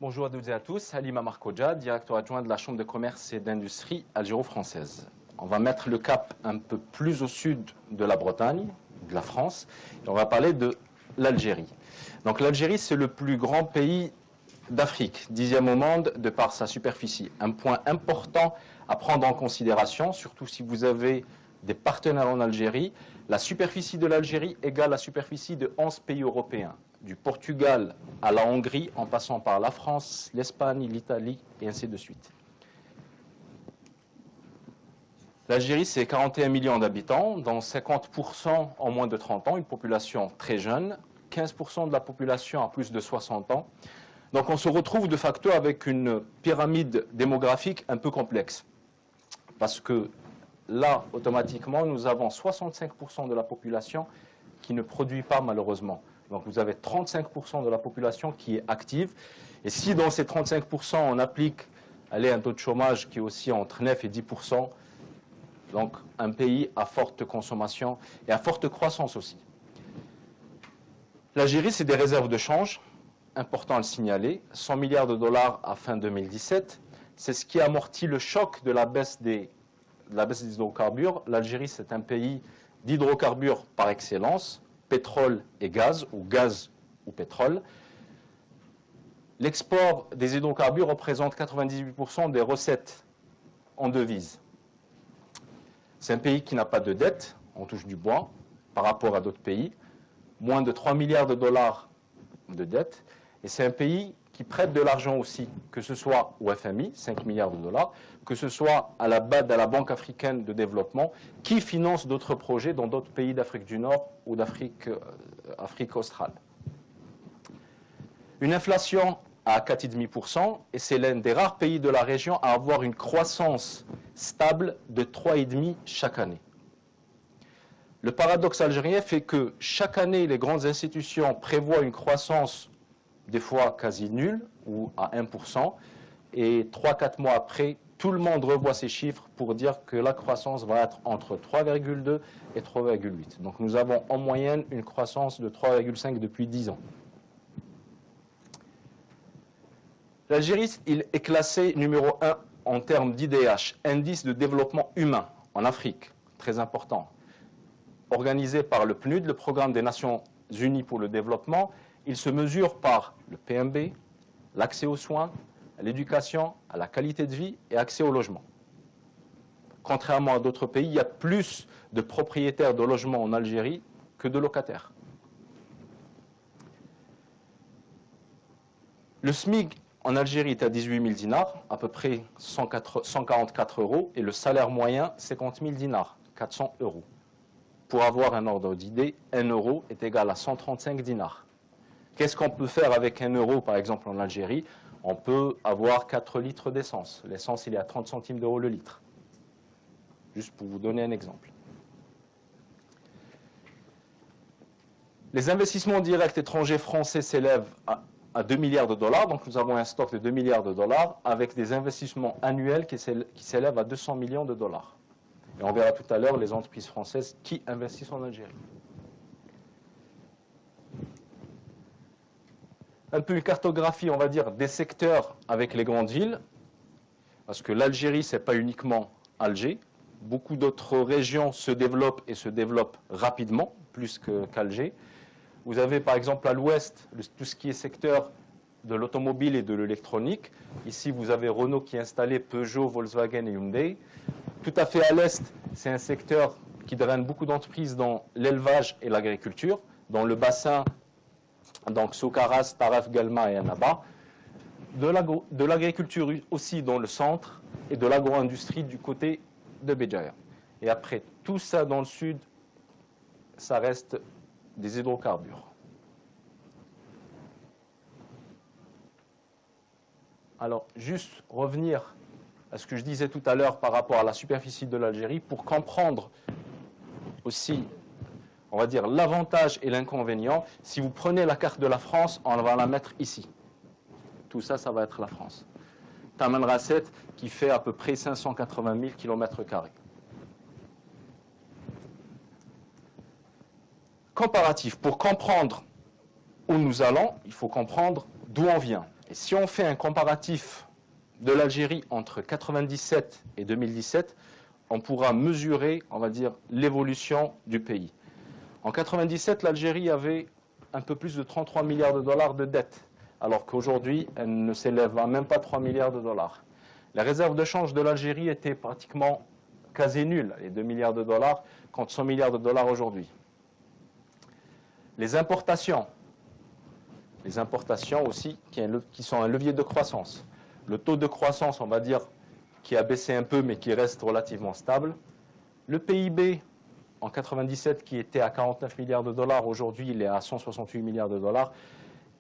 Bonjour à toutes et à tous, Halima Markodja, directeur adjoint de la Chambre de commerce et d'industrie algéro-française. On va mettre le cap un peu plus au sud de la Bretagne, de la France, et on va parler de l'Algérie. Donc l'Algérie, c'est le plus grand pays d'Afrique, 10e au monde de par sa superficie. Un point important à prendre en considération, surtout si vous avez des partenaires en Algérie, la superficie de l'Algérie égale la superficie de 11 pays européens, du Portugal à la Hongrie, en passant par la France, l'Espagne, l'Italie, et ainsi de suite. L'Algérie, c'est 41 millions d'habitants, dont 50% en moins de 30 ans, une population très jeune, 15% de la population a plus de 60 ans. Donc on se retrouve de facto avec une pyramide démographique un peu complexe. Parce que là, automatiquement, nous avons 65% de la population qui ne produit pas malheureusement. Donc vous avez 35% de la population qui est active. Et si dans ces 35%, on applique un taux de chômage qui est aussi entre 9 et 10%, donc un pays à forte consommation et à forte croissance aussi. L'Algérie, c'est des réserves de change, important à le signaler, 100 milliards de dollars à fin 2017. C'est ce qui amortit le choc de la baisse des hydrocarbures. L'Algérie, c'est un pays d'hydrocarbures par excellence, pétrole et gaz ou pétrole. L'export des hydrocarbures représente 98% des recettes en devises. C'est un pays qui n'a pas de dette, on touche du bois, par rapport à d'autres pays, moins de 3 milliards de dollars de dette, et c'est un pays qui prête de l'argent aussi, que ce soit au FMI, 5 milliards de dollars, que ce soit à la BAD, à la Banque africaine de développement, qui finance d'autres projets dans d'autres pays d'Afrique du Nord ou d'Afrique australe. Une inflation à 4,5%, et c'est l'un des rares pays de la région à avoir une croissance stable de 3,5% chaque année. Le paradoxe algérien fait que chaque année, les grandes institutions prévoient une croissance des fois quasi nulle, ou à 1%, et 3-4 mois après, tout le monde revoit ces chiffres pour dire que la croissance va être entre 3,2 et 3,8. Donc nous avons en moyenne une croissance de 3,5 depuis 10 ans. L'Algérie est classée numéro 1 en termes d'IDH, indice de développement humain en Afrique, très important. Organisé par le PNUD, le Programme des Nations Unies pour le développement, il se mesure par le PMB, l'accès aux soins, à l'éducation, à la qualité de vie et accès au logement. Contrairement à d'autres pays, il y a plus de propriétaires de logements en Algérie que de locataires. Le SMIC en Algérie est à 18 000 dinars, à peu près 144 euros, et le salaire moyen, 50 000 dinars, 400 euros. Pour avoir un ordre d'idée, 1 euro est égal à 135 dinars. Qu'est-ce qu'on peut faire avec 1 euro, par exemple, en Algérie? On peut avoir 4 litres d'essence. L'essence, il est à 30 centimes d'euros le litre. Juste pour vous donner un exemple. Les investissements directs étrangers français s'élèvent à 2 milliards de dollars. Donc nous avons un stock de 2 milliards de dollars avec des investissements annuels qui s'élèvent à 200 millions de dollars. Et on verra tout à l'heure les entreprises françaises qui investissent en Algérie. Un peu une cartographie, on va dire, des secteurs avec les grandes villes. Parce que l'Algérie, ce n'est pas uniquement Alger. Beaucoup d'autres régions se développent et se développent rapidement, plus qu'Alger. Vous avez par exemple à l'ouest tout ce qui est secteur de l'automobile et de l'électronique. Ici, vous avez Renault qui est installé, Peugeot, Volkswagen et Hyundai. Tout à fait à l'est, c'est un secteur qui draine beaucoup d'entreprises dans l'élevage et l'agriculture, dans le bassin, donc Sokaras, Taref, Galma et Annaba. De l'agriculture aussi dans le centre et de l'agro-industrie du côté de Béjaïa. Et après, tout ça dans le sud, ça reste des hydrocarbures. Alors, juste revenir à ce que je disais tout à l'heure par rapport à la superficie de l'Algérie, pour comprendre aussi, on va dire, l'avantage et l'inconvénient. Si vous prenez la carte de la France, on va la mettre ici. Tout ça, ça va être la France. Taman Rasset, qui fait à peu près 580 000 km². Comparatif. Pour comprendre où nous allons, il faut comprendre d'où on vient. Et si on fait un comparatif de l'Algérie entre 1997 et 2017, on pourra mesurer, on va dire, l'évolution du pays. En 1997, l'Algérie avait un peu plus de 33 milliards de dollars de dette, alors qu'aujourd'hui, elle ne s'élève à même pas 3 milliards de dollars. La réserve de change de l'Algérie était pratiquement quasi nulle, les 2 milliards de dollars contre 100 milliards de dollars aujourd'hui. Les importations aussi, qui sont un levier de croissance. Le taux de croissance, on va dire, qui a baissé un peu, mais qui reste relativement stable. Le PIB, en 1997, qui était à 49 milliards de dollars, aujourd'hui, il est à 168 milliards de dollars.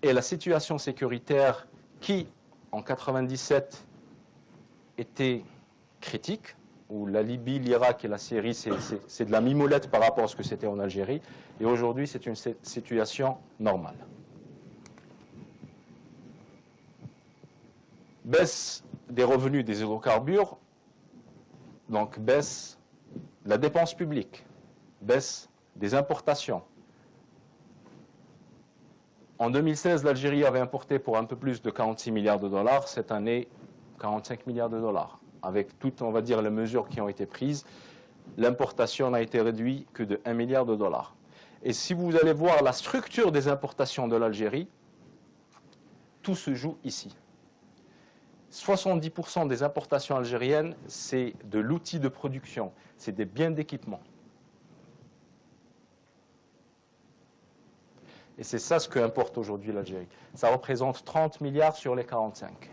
Et la situation sécuritaire, qui, en 1997, était critique, où la Libye, l'Irak et la Syrie, c'est de la mimolette par rapport à ce que c'était en Algérie. Et aujourd'hui, c'est une situation normale. Baisse des revenus des hydrocarbures, donc baisse de la dépense publique, baisse des importations. En 2016, l'Algérie avait importé pour un peu plus de 46 milliards de dollars. Cette année, 45 milliards de dollars. Avec toutes, on va dire, les mesures qui ont été prises, l'importation n'a été réduite que de 1 milliard de dollars. Et si vous allez voir la structure des importations de l'Algérie, tout se joue ici. 70% des importations algériennes, c'est de l'outil de production, c'est des biens d'équipement. Et c'est ça ce que importe aujourd'hui l'Algérie. Ça représente 30 milliards sur les 45.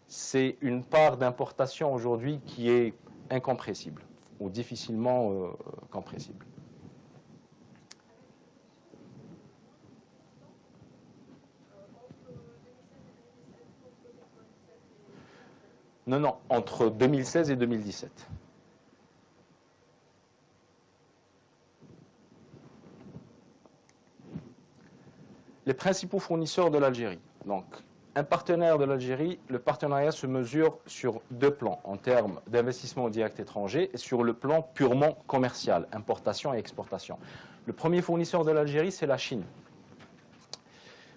C'est une part d'importation aujourd'hui qui est incompressible, ou difficilement compressible. Non, entre 2016 et 2017. Les principaux fournisseurs de l'Algérie. Donc, un partenaire de l'Algérie, le partenariat se mesure sur deux plans, en termes d'investissement direct étranger et sur le plan purement commercial, importation et exportation. Le premier fournisseur de l'Algérie, c'est la Chine,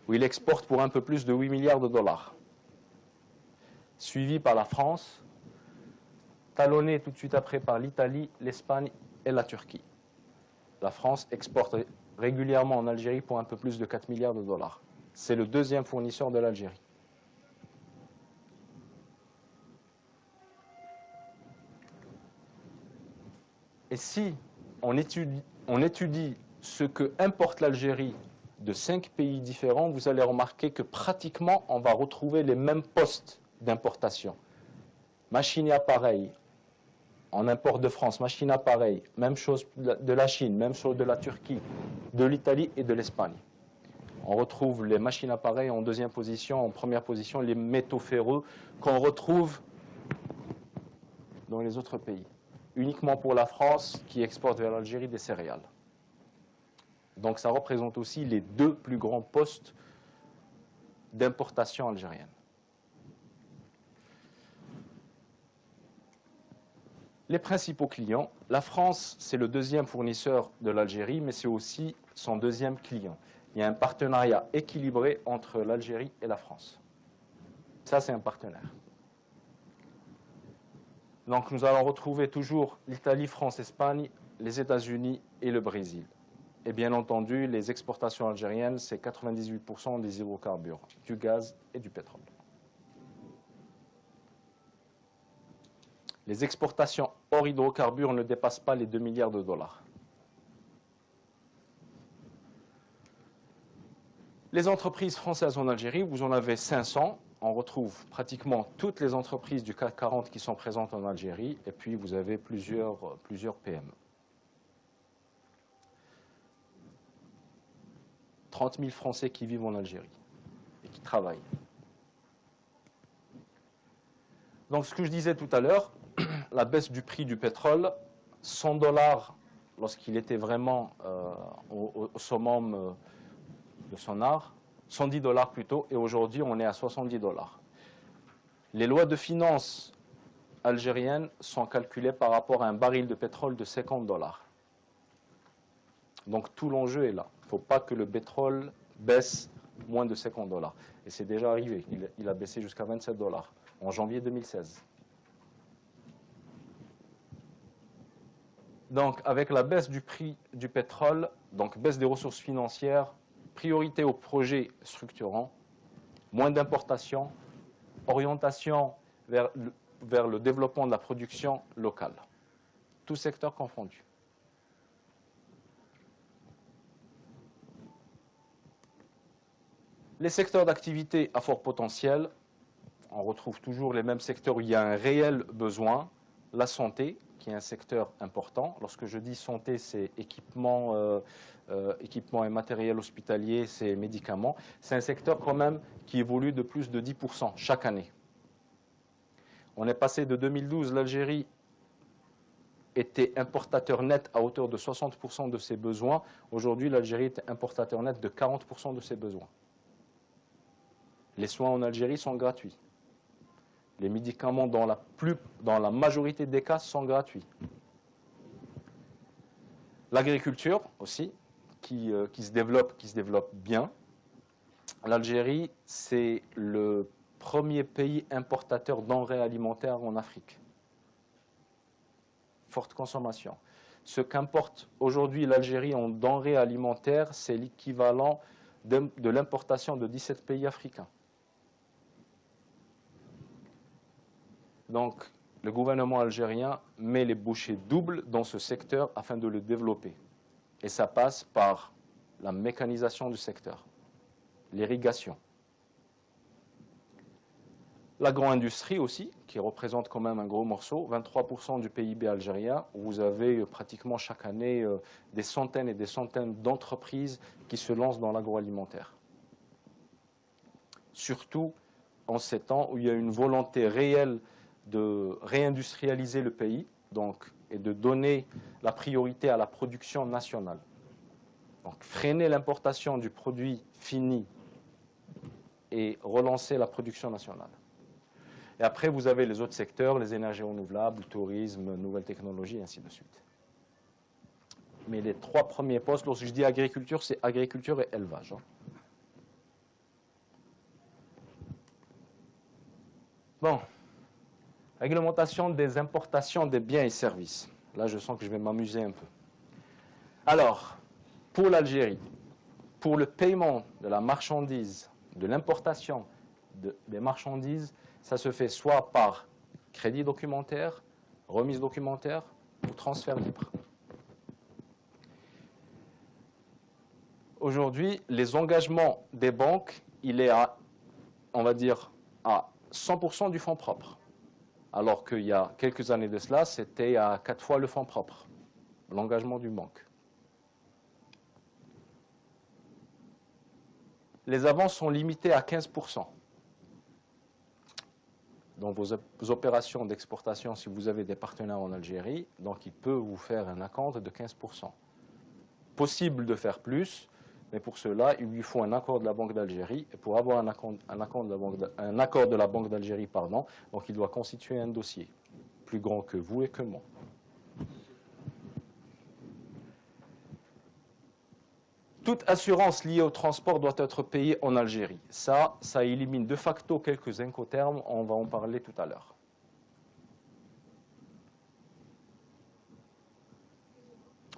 où il exporte pour un peu plus de 8 milliards de dollars. Suivi par la France, talonné tout de suite après par l'Italie, l'Espagne et la Turquie. La France exporte régulièrement en Algérie pour un peu plus de 4 milliards de dollars. C'est le deuxième fournisseur de l'Algérie. Et si on étudie ce que importe l'Algérie de 5 pays différents, vous allez remarquer que pratiquement on va retrouver les mêmes postes d'importation. Machines et appareils, on importe de France, machines et appareils, même chose de la Chine, même chose de la Turquie, de l'Italie et de l'Espagne. On retrouve les machines à appareils en deuxième position, en première position, les métaux ferreux qu'on retrouve dans les autres pays. Uniquement pour la France qui exporte vers l'Algérie des céréales. Donc ça représente aussi les deux plus grands postes d'importation algérienne. Les principaux clients, la France, c'est le deuxième fournisseur de l'Algérie, mais c'est aussi son deuxième client. Il y a un partenariat équilibré entre l'Algérie et la France. Ça, c'est un partenaire. Donc, nous allons retrouver toujours l'Italie, France, Espagne, les États-Unis et le Brésil. Et bien entendu, les exportations algériennes, c'est 98% des hydrocarbures, du gaz et du pétrole. Les exportations hors hydrocarbures ne dépassent pas les 2 milliards de dollars. Les entreprises françaises en Algérie, vous en avez 500. On retrouve pratiquement toutes les entreprises du CAC 40 qui sont présentes en Algérie. Et puis, vous avez plusieurs PME. 30 000 Français qui vivent en Algérie et qui travaillent. Donc, ce que je disais tout à l'heure, la baisse du prix du pétrole, 100 dollars lorsqu'il était vraiment au summum de son art, 110 dollars plutôt, et aujourd'hui on est à 70 dollars. Les lois de finances algériennes sont calculées par rapport à un baril de pétrole de 50 dollars. Donc tout l'enjeu est là. Il ne faut pas que le pétrole baisse moins de 50 $. Et c'est déjà arrivé. Il a baissé jusqu'à 27 $ en janvier 2016. Donc, avec la baisse du prix du pétrole, donc baisse des ressources financières, priorité aux projets structurants, moins d'importations, orientation vers le développement de la production locale. Tous secteurs confondus. Les secteurs d'activité à fort potentiel, on retrouve toujours les mêmes secteurs où il y a un réel besoin. La santé, qui est un secteur important. Lorsque je dis santé, c'est équipement et matériel hospitalier, c'est médicaments. C'est un secteur quand même qui évolue de plus de 10% chaque année. On est passé de 2012, l'Algérie était importateur net à hauteur de 60% de ses besoins. Aujourd'hui, l'Algérie est importateur net de 40% de ses besoins. Les soins en Algérie sont gratuits. Les médicaments, dans la majorité des cas, sont gratuits. L'agriculture aussi, qui se développe bien. L'Algérie, c'est le premier pays importateur denrées alimentaires en Afrique. Forte consommation. Ce qu'importe aujourd'hui l'Algérie en denrées alimentaires, c'est l'équivalent de l'importation de 17 pays africains. Donc, le gouvernement algérien met les bouchées doubles dans ce secteur afin de le développer. Et ça passe par la mécanisation du secteur, l'irrigation. L'agro-industrie aussi, qui représente quand même un gros morceau, 23% du PIB algérien, où vous avez pratiquement chaque année des centaines et des centaines d'entreprises qui se lancent dans l'agroalimentaire. Surtout en ces temps où il y a une volonté réelle de réindustrialiser le pays et de donner la priorité à la production nationale. Donc freiner l'importation du produit fini et relancer la production nationale. Et après, vous avez les autres secteurs, les énergies renouvelables, le tourisme, nouvelles technologies, et ainsi de suite. Mais les trois premiers postes, lorsque je dis agriculture, c'est agriculture et élevage. Bon. Réglementation des importations des biens et services. Là, je sens que je vais m'amuser un peu. Alors, pour l'Algérie, pour le paiement de la marchandise, de l'importation des marchandises, ça se fait soit par crédit documentaire, remise documentaire ou transfert libre. Aujourd'hui, les engagements des banques, il est à, on va dire, à 100% du fonds propre. Alors qu'il y a quelques années de cela, c'était à 4 fois le fonds propre, l'engagement d'une banque. Les avances sont limitées à 15%. Dans vos opérations d'exportation, si vous avez des partenaires en Algérie, donc il peut vous faire un acompte de 15%. Possible de faire plus, mais pour cela, il lui faut un accord de la Banque d'Algérie. Et pour avoir un accord de la Banque d'Algérie, donc il doit constituer un dossier plus grand que vous et que moi. Toute assurance liée au transport doit être payée en Algérie. Ça élimine de facto quelques incoterms, on va en parler tout à l'heure.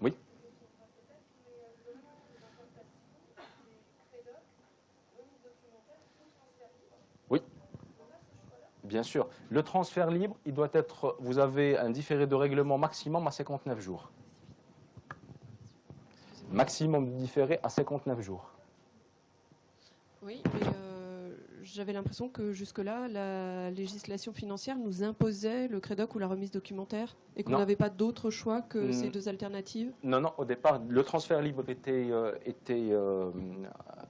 Oui. Oui. Bien sûr. Le transfert libre, il doit être, vous avez un différé de règlement maximum à 59 jours. Maximum différé à 59 jours. Oui, mais j'avais l'impression que jusque-là, la législation financière nous imposait le crédoc ou la remise documentaire et qu'on n'avait pas d'autre choix que ces deux alternatives. Non, au départ, le transfert libre était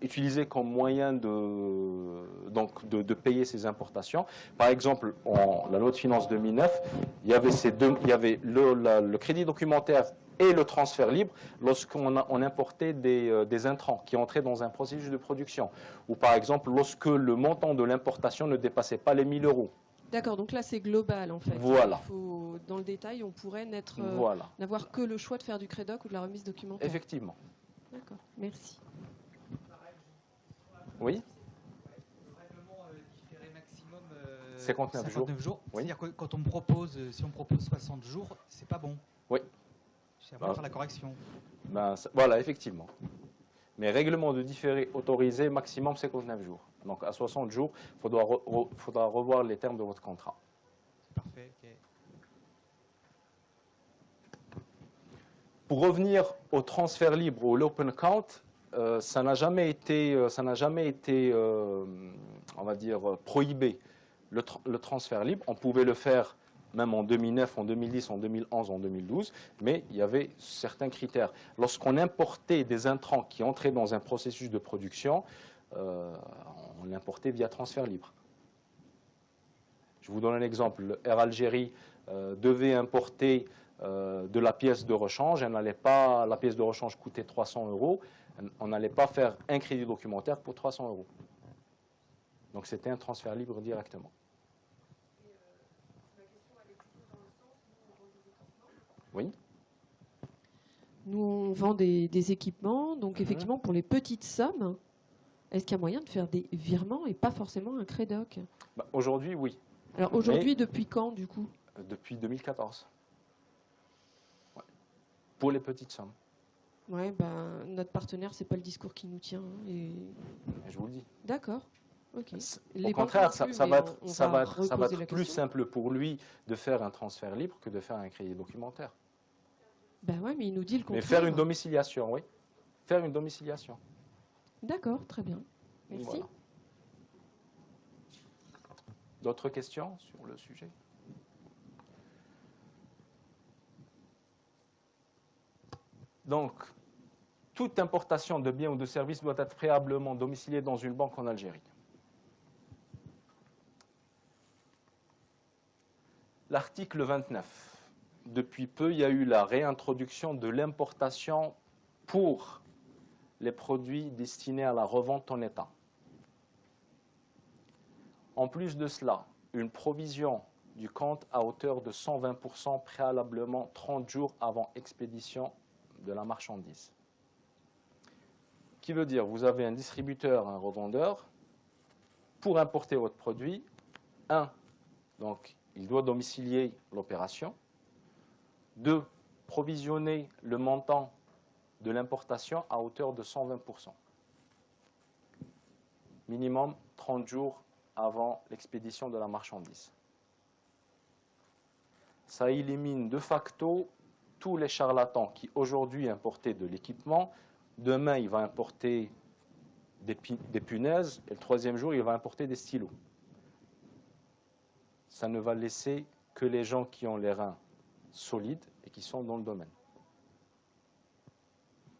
utilisé comme moyen de payer ses importations. Par exemple, la loi de finances 2009, il y avait le crédit documentaire et le transfert libre lorsqu'on importait des intrants qui entraient dans un processus de production. Ou par exemple, lorsque le montant de l'importation ne dépassait pas les 1 000 euros. D'accord, donc là c'est global en fait. Voilà. Dans le détail, on pourrait n'avoir que le choix de faire du crédoc ou de la remise documentaire. Effectivement. D'accord, merci. Oui, Le règlement différé maximum 59 jours. Oui. C'est-à-dire que quand on me propose, si on me propose 60 jours, c'est pas bon. Oui. J'aimerais faire la correction. Voilà, effectivement. Mais règlement de différé autorisé, maximum 59 jours. Donc à 60 jours, il faudra revoir les termes de votre contrat. Parfait, ok. Pour revenir au transfert libre ou l'open count, ça n'a jamais été, on va dire, prohibé, le transfert libre. On pouvait le faire même en 2009, en 2010, en 2011, en 2012, mais il y avait certains critères. Lorsqu'on importait des intrants qui entraient dans un processus de production, on l'importait via transfert libre. Je vous donne un exemple. Le Air Algérie devait importer de la pièce de rechange. La pièce de rechange coûtait 300 €. On n'allait pas faire un crédit documentaire pour 300 €. Donc c'était un transfert libre directement. Oui. Nous, on vend des équipements, donc effectivement, pour les petites sommes, est-ce qu'il y a moyen de faire des virements et pas forcément un crédoc? Aujourd'hui, oui. Alors aujourd'hui, depuis quand, du coup? Depuis 2014. Ouais. Pour les petites sommes. Ouais, notre partenaire, c'est pas le discours qui nous tient. Je vous le dis. D'accord. Ok. Au contraire, ça va être plus simple pour lui de faire un transfert libre que de faire un crédit documentaire. Ben ouais, mais il nous dit le contraire. Mais faire une domiciliation, oui. Faire une domiciliation. D'accord, très bien. Merci. Voilà. D'autres questions sur le sujet? Donc, toute importation de biens ou de services doit être préalablement domiciliée dans une banque en Algérie. L'article 29. Depuis peu, il y a eu la réintroduction de l'importation pour les produits destinés à la revente en état. En plus de cela, une provision du compte à hauteur de 120% préalablement 30 jours avant expédition de la marchandise. Qui veut dire, vous avez un distributeur, un revendeur, pour importer votre produit, donc il doit domicilier l'opération. 2, provisionner le montant de l'importation à hauteur de 120%. Minimum 30 jours avant l'expédition de la marchandise. Ça élimine de facto tous les charlatans qui aujourd'hui importaient de l'équipement. Demain, il va importer des punaises et le troisième jour, il va importer des stylos. Ça ne va laisser que les gens qui ont les reins solides et qui sont dans le domaine.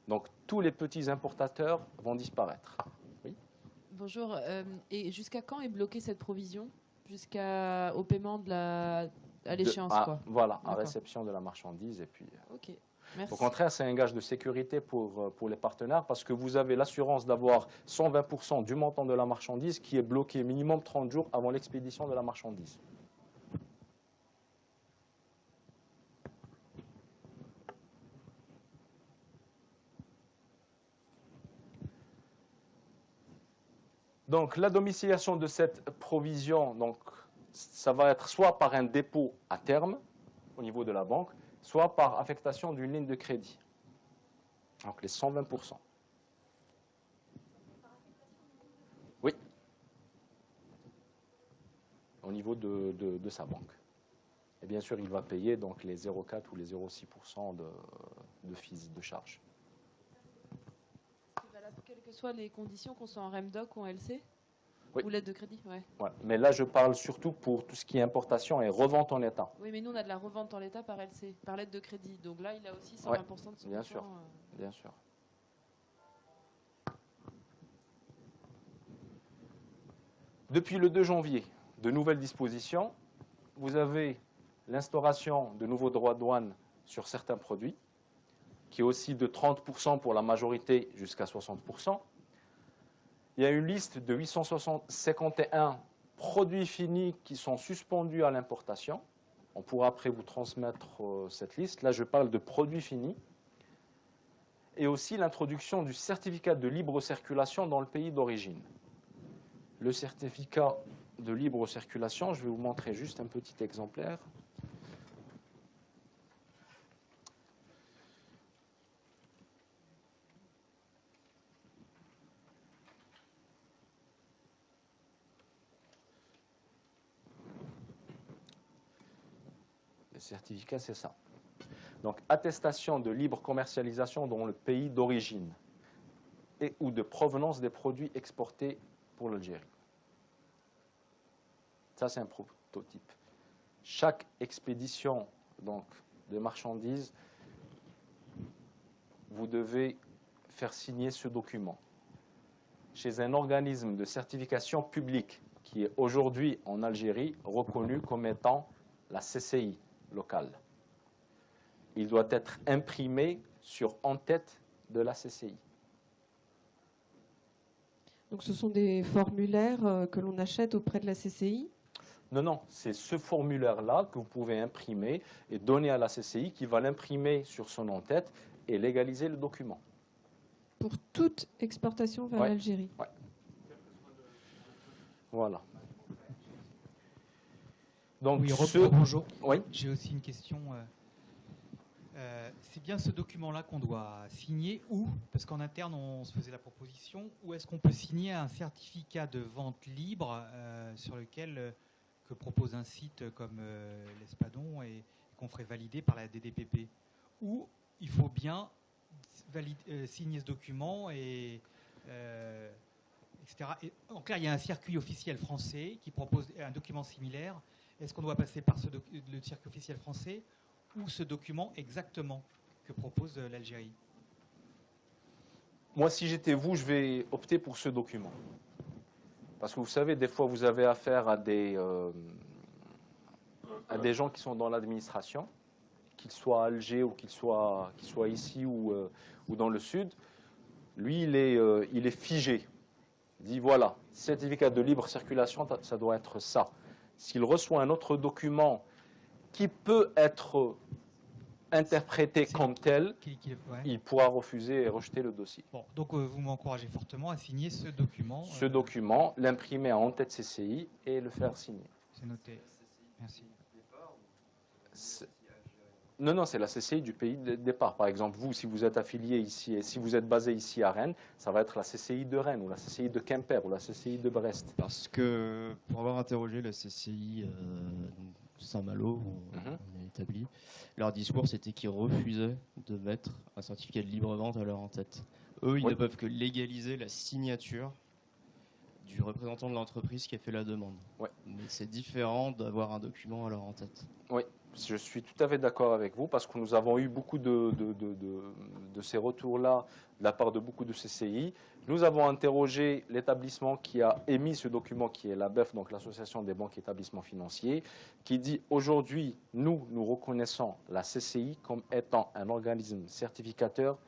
Donc, tous les petits importateurs vont disparaître. Oui. Bonjour. Et jusqu'à quand est bloquée cette provision? Jusqu'au paiement à l'échéance, quoi. Voilà, à réception de la marchandise. Et puis, ok, merci. Au contraire, c'est un gage de sécurité pour les partenaires parce que vous avez l'assurance d'avoir 120% du montant de la marchandise qui est bloqué minimum 30 jours avant l'expédition de la marchandise. Donc, la domiciliation de cette provision, donc, ça va être soit par un dépôt à terme au niveau de la banque, soit par affectation d'une ligne de crédit. Donc, les 120%. Oui. Au niveau de sa banque. Et bien sûr, il va payer donc les 0,4 ou les 0,6% de fees, de charges. C'est valable quelles que soient les conditions, qu'on soit en REMDOC ou en LC? Oui. Ou lettre de crédit, ouais. Ouais. Mais là, je parle surtout pour tout ce qui est importation et revente en état. Oui, mais nous, on a de la revente en l'état par LC, par lettre de crédit. Donc là, il a aussi 120% de son bien sûr, montant, bien sûr. Depuis le 2 janvier, de nouvelles dispositions. Vous avez l'instauration de nouveaux droits de douane sur certains produits, qui est aussi de 30% pour la majorité jusqu'à 60%. Il y a une liste de 851 produits finis qui sont suspendus à l'importation. On pourra après vous transmettre cette liste. Là, je parle de produits finis. Et aussi l'introduction du certificat de libre circulation dans le pays d'origine. le certificat de libre circulation, je vais vous montrer juste un petit exemplaire. Le certificat, c'est ça. Donc, attestation de libre commercialisation dans le pays d'origine et ou de provenance des produits exportés pour l'Algérie. Ça, c'est un prototype. Chaque expédition donc, de marchandises, vous devez faire signer ce document chez un organisme de certification publique qui est aujourd'hui en Algérie reconnu comme étant la CCI locale. Il doit être imprimé sur en-tête de la CCI. Donc ce sont des formulaires que l'on achète auprès de la CCI? Non, non, c'est ce formulaire-là que vous pouvez imprimer et donner à la CCI qui va l'imprimer sur son en-tête et légaliser le document. Pour toute exportation vers l'Algérie? Ouais. Voilà. Donc, oui, bonjour. Oui. J'ai aussi une question. C'est bien ce document-là qu'on doit signer ou, parce qu'en interne on se faisait la proposition, ou est-ce qu'on peut signer un certificat de vente libre sur lequel que propose un site comme l'Espadon et qu'on ferait valider par la DDPP, ou il faut bien signer ce document et etc. Et, en clair, il y a un circuit officiel français qui propose un document similaire. Est-ce qu'on doit passer par le circuit officiel français ou ce document exactement que propose l'Algérie? Moi, si j'étais vous, je vais opter pour ce document. Parce que vous savez, des fois, vous avez affaire à des gens qui sont dans l'administration, qu'ils soient à Alger ou qu'ils soient ici ou dans le sud. Lui, il est figé. Il dit, voilà, certificat de libre circulation, ça doit être ça. S'il reçoit un autre document qui peut être interprété comme tel, il pourra refuser et rejeter le dossier. Bon, donc vous m'encouragez fortement à signer ce document. Ce document, l'imprimer en tête CCI et le faire signer. C'est noté. Merci. Non, non, c'est la CCI du pays de départ. Par exemple, vous, si vous êtes affilié ici et si vous êtes basé ici à Rennes, ça va être la CCI de Rennes ou la CCI de Quimper ou la CCI de Brest. Parce que pour avoir interrogé la CCI Saint-Malo, on est établi, leur discours c'était qu'ils refusaient de mettre un certificat de libre vente à leur en-tête. Eux, ils ne peuvent que légaliser la signature du représentant de l'entreprise qui a fait la demande. Ouais. Mais c'est différent d'avoir un document à leur en-tête. Oui, je suis tout à fait d'accord avec vous parce que nous avons eu beaucoup de ces retours-là de la part de beaucoup de CCI. Nous avons interrogé l'établissement qui a émis ce document, qui est l'ABEF, donc l'Association des banques et établissements financiers, qui dit aujourd'hui, nous reconnaissons la CCI comme étant un organisme certificateur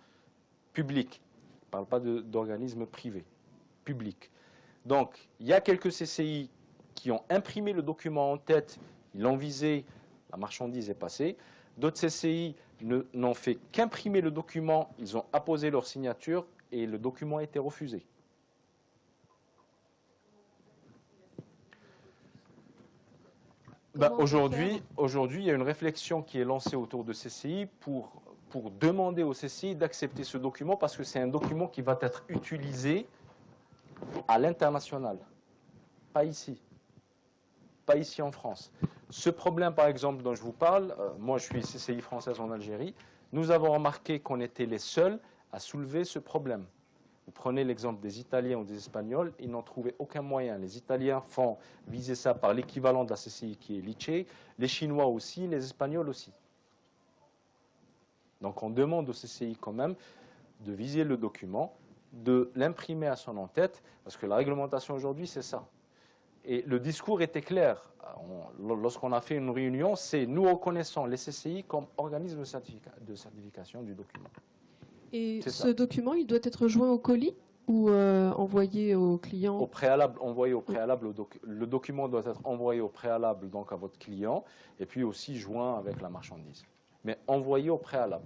public. Je ne parle pas d'organisme privé, public. Donc, il y a quelques CCI qui ont imprimé le document en tête, ils l'ont visé, la marchandise est passée. D'autres CCI n'ont fait qu'imprimer le document, ils ont apposé leur signature et le document a été refusé. Aujourd'hui, il y a une réflexion qui est lancée autour de CCI pour demander aux CCI d'accepter ce document parce que c'est un document qui va être utilisé à l'international, pas ici en France. Ce problème, par exemple, dont je vous parle, moi je suis CCI française en Algérie, nous avons remarqué qu'on était les seuls à soulever ce problème. Vous prenez l'exemple des Italiens ou des Espagnols, ils n'ont trouvé aucun moyen. Les Italiens font viser ça par l'équivalent de la CCI qui est l'ICE, les Chinois aussi, les Espagnols aussi. Donc on demande aux CCI quand même de viser le document, de l'imprimer à son en-tête, parce que la réglementation aujourd'hui, c'est ça. Et le discours était clair. Lorsqu'on a fait une réunion, c'est nous reconnaissons les CCI comme organisme de certification du document. Et ce document, il doit être joint au colis ou envoyé au client? Au préalable, envoyé au préalable. Le document doit être envoyé au préalable donc à votre client et puis aussi joint avec la marchandise. Mais envoyé au préalable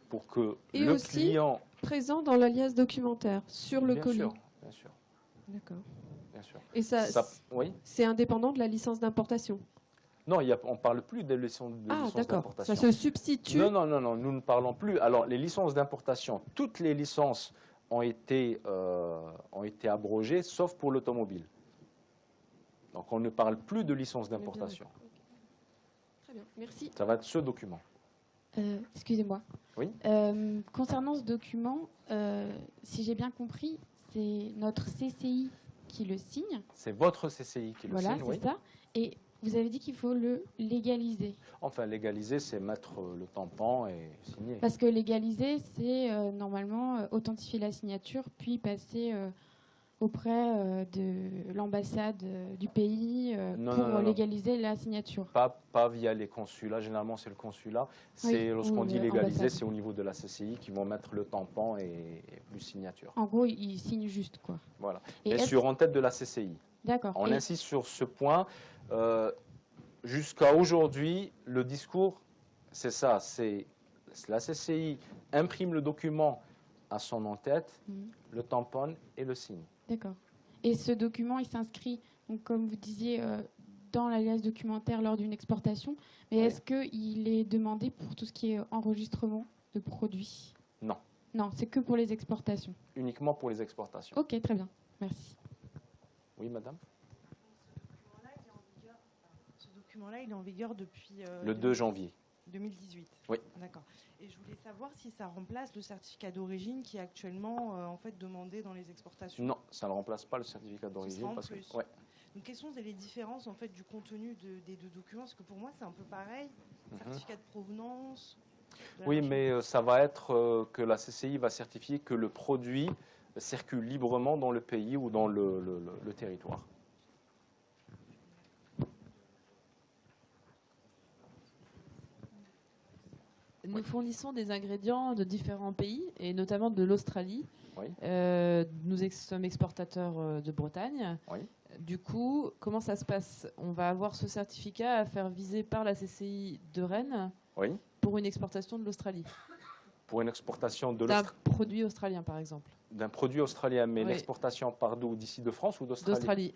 pour que et le aussi client... présent dans l'alias documentaire sur le colis. Bien sûr. D'accord. bien sûr. Et ça, oui. c'est indépendant de la licence d'importation? Non, on ne parle plus des licences d'importation. Ça se substitue? Non, nous ne parlons plus. Alors, les licences d'importation, toutes les licences ont été abrogées, sauf pour l'automobile. Donc, on ne parle plus de licences d'importation. Très bien, merci. Ça va être ce document. Excusez-moi. Oui. Concernant ce document, si j'ai bien compris, c'est notre CCI qui le signe. C'est votre CCI qui le signe, voilà, c'est ça. Et vous avez dit qu'il faut le légaliser. Enfin, légaliser, c'est mettre le tampon et signer. Parce que légaliser, c'est normalement authentifier la signature, puis passer auprès de l'ambassade du pays pour légaliser la signature. Pas via les consulats. Généralement, c'est le consulat. Lorsqu'on dit légaliser, c'est au niveau de la CCI qui vont mettre le tampon et plus signature. En gros, ils signent juste, quoi. Voilà. Et en tête de la CCI. D'accord. On insiste sur ce point. Jusqu'à aujourd'hui, le discours, c'est ça. C'est la CCI imprime le document à son en-tête, le tamponne et le signe. D'accord. Et ce document, il s'inscrit, donc, comme vous disiez, dans l'alias documentaire lors d'une exportation. Mais est-ce qu'il est demandé pour tout ce qui est enregistrement de produits? Non. Non, c'est que pour les exportations. Uniquement pour les exportations. Ok, très bien. Merci. Oui, madame. Ce document-là, il est en vigueur depuis... le 2 janvier. 2018. Oui. D'accord. Et je voulais savoir si ça remplace le certificat d'origine qui est actuellement en fait demandé dans les exportations. Non, ça ne remplace pas le certificat d'origine. Ouais. Donc, quelles sont les différences en fait du contenu des deux documents? Parce que pour moi, c'est un peu pareil. Certificat de provenance. Oui, mais ça va être que la CCI va certifier que le produit circule librement dans le pays ou dans le territoire. Nous fournissons des ingrédients de différents pays, et notamment de l'Australie. Oui. Nous sommes exportateurs de Bretagne. Oui. Du coup, comment ça se passe? On va avoir ce certificat à faire viser par la CCI de Rennes pour une exportation de l'Australie. Pour une exportation de d'un produit australien, par exemple. D'un produit australien, mais l'exportation par d'où? D'ici de France ou d'Australie? D'Australie.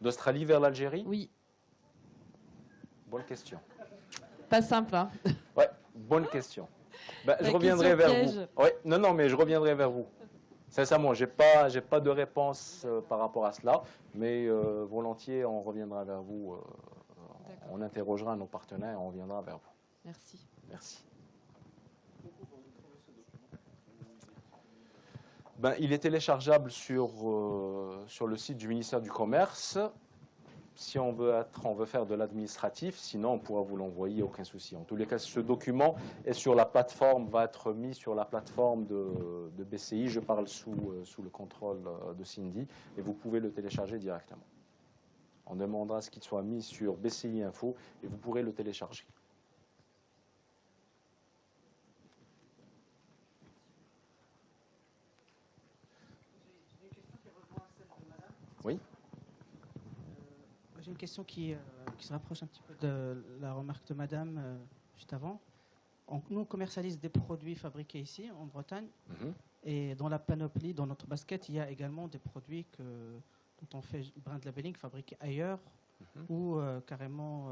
D'Australie vers l'Algérie? Oui. Bonne question. Pas simple, hein? Ouais, bonne question. Je reviendrai vers vous. Ouais, non, mais je reviendrai vers vous. Sincèrement, j'ai pas de réponse par rapport à cela, mais volontiers, on reviendra vers vous. On interrogera nos partenaires et on reviendra vers vous. Merci. Merci. Il est téléchargeable sur le site du ministère du Commerce. Si on veut faire de l'administratif, sinon on pourra vous l'envoyer, aucun souci. En tous les cas, ce document est sur la plateforme, va être mis sur la plateforme de BCI. Je parle sous le contrôle de Cindy et vous pouvez le télécharger directement. On demandera ce qu'il soit mis sur BCI Info et vous pourrez le télécharger. Oui. J'ai une question qui se rapproche un petit peu de la remarque de madame juste avant. Nous, on commercialise des produits fabriqués ici, en Bretagne. Et dans la panoplie, dans notre basket, il y a également des produits dont on fait brand labeling fabriqués ailleurs ou carrément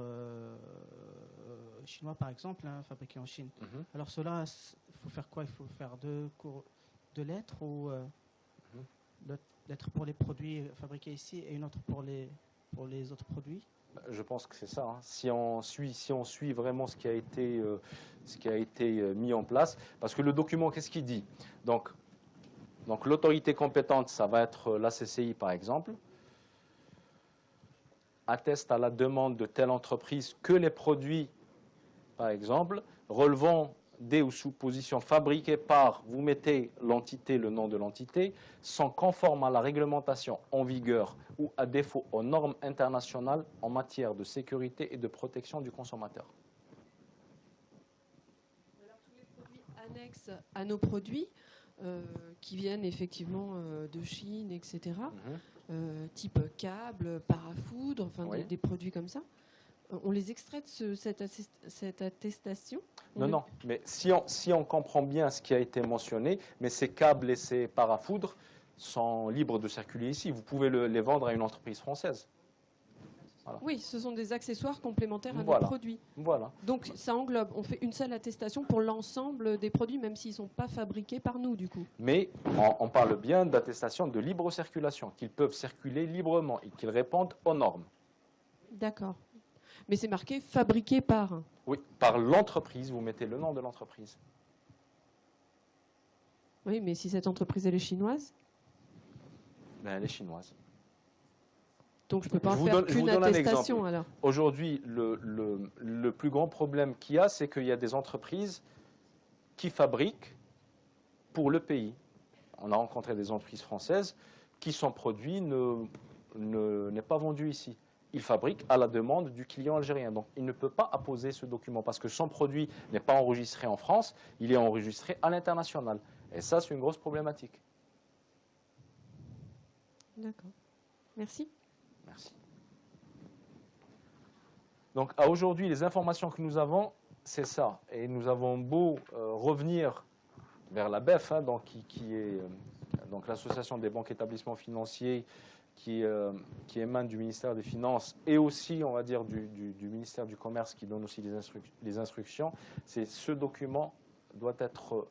chinois, par exemple, fabriqués en Chine. Alors cela, il faut faire quoi? Il faut faire deux lettres ou lettre pour les produits fabriqués ici et une autre pour les autres produits? Je pense que c'est ça. Hein. Si on suit vraiment ce qui a été mis en place, parce que le document, qu'est-ce qu'il dit? Donc l'autorité compétente, ça va être la CCI par exemple, atteste à la demande de telle entreprise que les produits, par exemple, relevant des ou sous position fabriquées par, vous mettez l'entité, le nom de l'entité, sont conformes à la réglementation en vigueur ou à défaut aux normes internationales en matière de sécurité et de protection du consommateur. Alors, tous les produits annexes à nos produits, qui viennent effectivement de Chine, etc., type câble, parafoudre, enfin des produits comme ça, on les extrait de cette attestation? Non, mais si on comprend bien ce qui a été mentionné, mais ces câbles et ces parafoudres, sont libres de circuler ici. Vous pouvez les vendre à une entreprise française. Voilà. Oui, ce sont des accessoires complémentaires à voilà. nos produits. Voilà. Donc ça englobe, on fait une seule attestation pour l'ensemble des produits, même s'ils ne sont pas fabriqués par nous, du coup. Mais on parle bien d'attestation de libre circulation, qu'ils peuvent circuler librement et qu'ils répondent aux normes. D'accord. Mais c'est marqué fabriqué par. Oui, par l'entreprise, vous mettez le nom de l'entreprise. Oui, mais si cette entreprise elle est chinoise? Ben, elle est chinoise. Donc je ne peux pas faire qu'une attestation alors. Aujourd'hui, le plus grand problème qu'il y a, c'est qu'il y a des entreprises qui fabriquent pour le pays. On a rencontré des entreprises françaises qui son produit n'est pas vendu ici. Il fabrique à la demande du client algérien. Donc il ne peut pas apposer ce document parce que son produit n'est pas enregistré en France, il est enregistré à l'international. Et ça, c'est une grosse problématique. D'accord. Merci. Merci. Donc, à aujourd'hui, les informations que nous avons, c'est ça. Et nous avons beau revenir vers la BEF, hein, donc, qui est donc l'association des banques et établissements financiers qui émane du ministère des Finances et aussi, on va dire, du ministère du Commerce qui donne aussi les instructions. C'est ce document doit être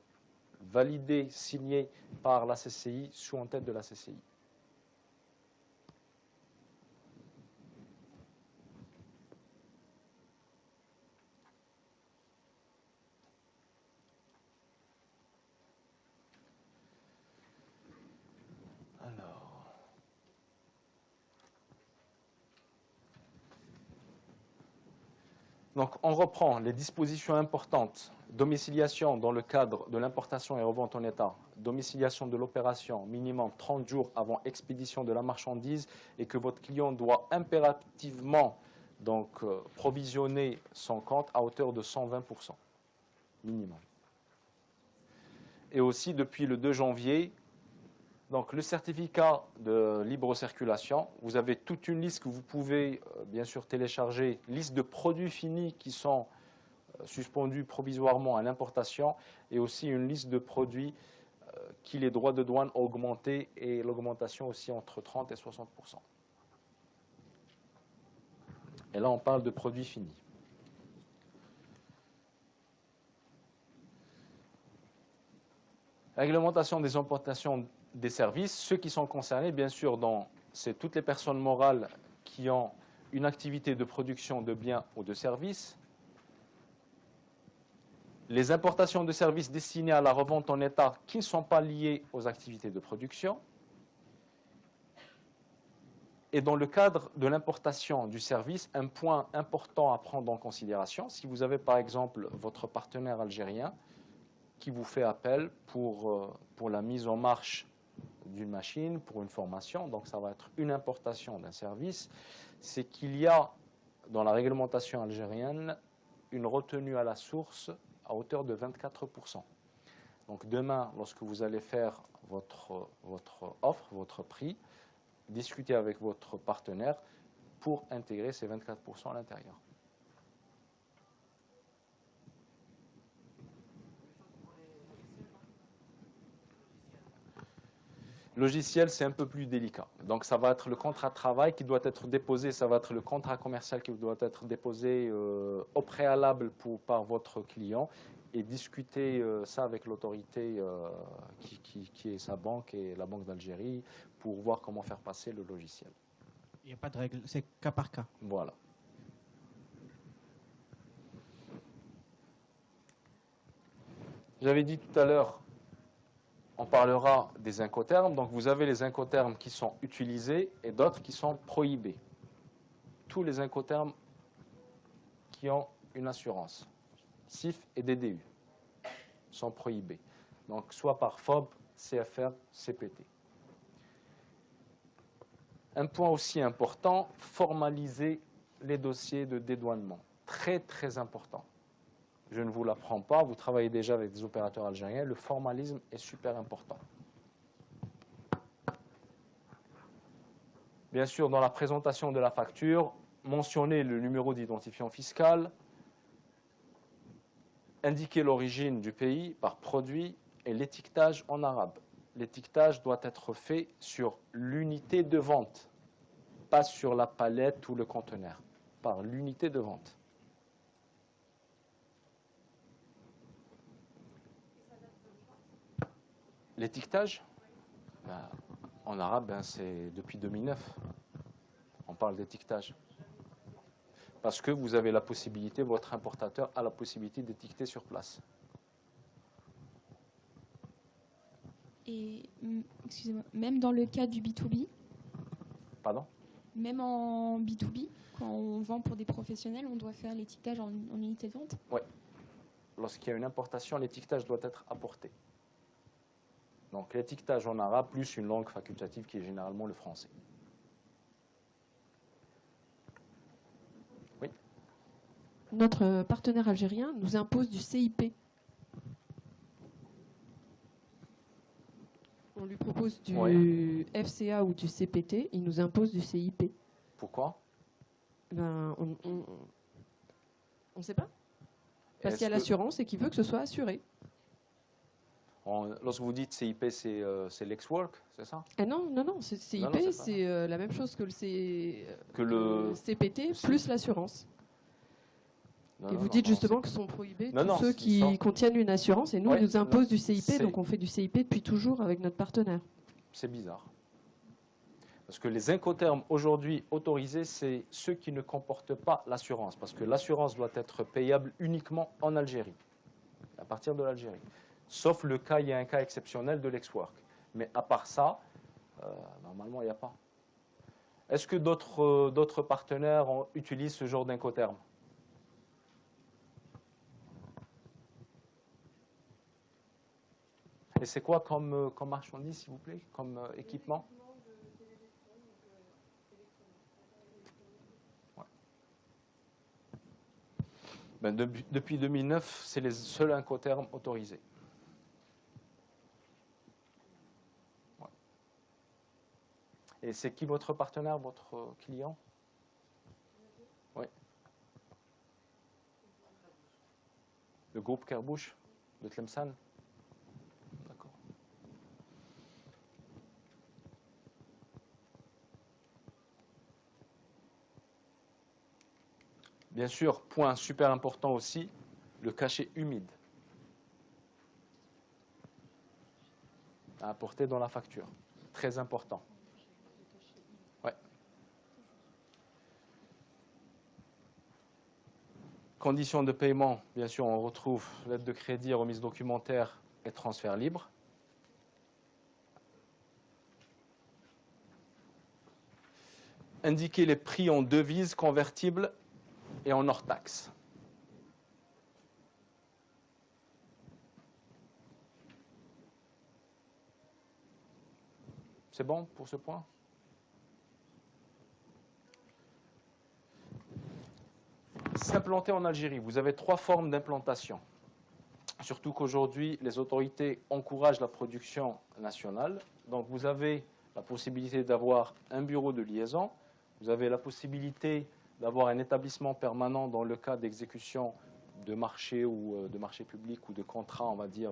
validé, signé par la CCI, sous en tête de la CCI. Donc, on reprend les dispositions importantes. Domiciliation dans le cadre de l'importation et revente en état. Domiciliation de l'opération minimum 30 jours avant expédition de la marchandise et que votre client doit impérativement donc, provisionner son compte à hauteur de 120% minimum. Et aussi, depuis le 2 janvier, donc, le certificat de libre circulation, vous avez toute une liste que vous pouvez bien sûr télécharger, liste de produits finis qui sont suspendus provisoirement à l'importation et aussi une liste de produits qui les droits de douane ont augmenté et l'augmentation aussi entre 30 et 60%. Et là, on parle de produits finis. Réglementation des importations des services. Ceux qui sont concernés, bien sûr, c'est toutes les personnes morales qui ont une activité de production de biens ou de services. Les importations de services destinées à la revente en état qui ne sont pas liées aux activités de production. Et dans le cadre de l'importation du service, un point important à prendre en considération, si vous avez par exemple votre partenaire algérien qui vous fait appel pour la mise en marche d'une machine, pour une formation, donc ça va être une importation d'un service, c'est qu'il y a dans la réglementation algérienne une retenue à la source à hauteur de 24%. Donc demain, lorsque vous allez faire votre offre, votre prix, discutez avec votre partenaire pour intégrer ces 24% à l'intérieur. Logiciel, c'est un peu plus délicat. Donc, ça va être le contrat de travail qui doit être déposé, ça va être le contrat commercial qui doit être déposé au préalable par votre client et discuter ça avec l'autorité qui est sa banque et la Banque d'Algérie pour voir comment faire passer le logiciel. Il n'y a pas de règle, c'est cas par cas. Voilà. J'avais dit tout à l'heure, on parlera des incoterms. Donc, vous avez les incoterms qui sont utilisés et d'autres qui sont prohibés. Tous les incoterms qui ont une assurance, CIF et DDU, sont prohibés. Donc, soit par FOB, CFR, CPT. Un point aussi important, formaliser les dossiers de dédouanement. Très, très important. Je ne vous l'apprends pas, vous travaillez déjà avec des opérateurs algériens, le formalisme est super important. Bien sûr, dans la présentation de la facture, mentionnez le numéro d'identifiant fiscal, indiquez l'origine du pays par produit et l'étiquetage en arabe. l'étiquetage doit être fait sur l'unité de vente, pas sur la palette ou le conteneur, par l'unité de vente. L'étiquetage, en arabe, c'est depuis 2009. On parle d'étiquetage. Parce que vous avez la possibilité, votre importateur a la possibilité d'étiqueter sur place. Et, excusez-moi, même dans le cas du B2B, pardon? Même en B2B, quand on vend pour des professionnels, on doit faire l'étiquetage en unité de vente? Oui. Lorsqu'il y a une importation, l'étiquetage doit être apporté. Donc l'étiquetage en arabe plus une langue facultative qui est généralement le français. Oui. Notre partenaire algérien nous impose du CIP. On lui propose du FCA ou du CPT, il nous impose du CIP. Pourquoi? On ne sait pas. Parce qu'il y a l'assurance et qu'il veut que ce soit assuré. Lorsque vous dites CIP, c'est l'ex-work, c'est ça? Non, CIP, c'est la même chose que le CPT plus l'assurance. Et vous dites justement que sont prohibés tous ceux qui contiennent une assurance, et nous, ils nous imposent du CIP, donc on fait du CIP depuis toujours avec notre partenaire. C'est bizarre. Parce que les incoterms aujourd'hui autorisés, c'est ceux qui ne comportent pas l'assurance, parce que l'assurance doit être payable uniquement en Algérie, à partir de l'Algérie. Sauf le cas, il y a un cas exceptionnel de l'ex-work. Mais à part ça, normalement, il n'y a pas. Est-ce que d'autres partenaires utilisent ce genre d'incoterms? Et c'est quoi comme marchandise, s'il vous plaît, comme équipement? Ouais. Depuis 2009, c'est les seuls incoterms autorisés. Ouais. Et c'est qui votre partenaire, votre client? Oui. Le groupe Kerbouche de Tlemcen? D'accord. Bien sûr, point super important aussi, le cachet humide à apporter dans la facture. Très important. Ouais. Conditions de paiement, bien sûr, on retrouve lettre de crédit, remise documentaire et transfert libre. Indiquer les prix en devises convertibles et en hors taxe. C'est bon pour ce point? S'implanter en Algérie. Vous avez 3 formes d'implantation. Surtout qu'aujourd'hui, les autorités encouragent la production nationale. Donc vous avez la possibilité d'avoir un bureau de liaison. Vous avez la possibilité d'avoir un établissement permanent dans le cas d'exécution de marché ou de marché public ou de contrat, on va dire,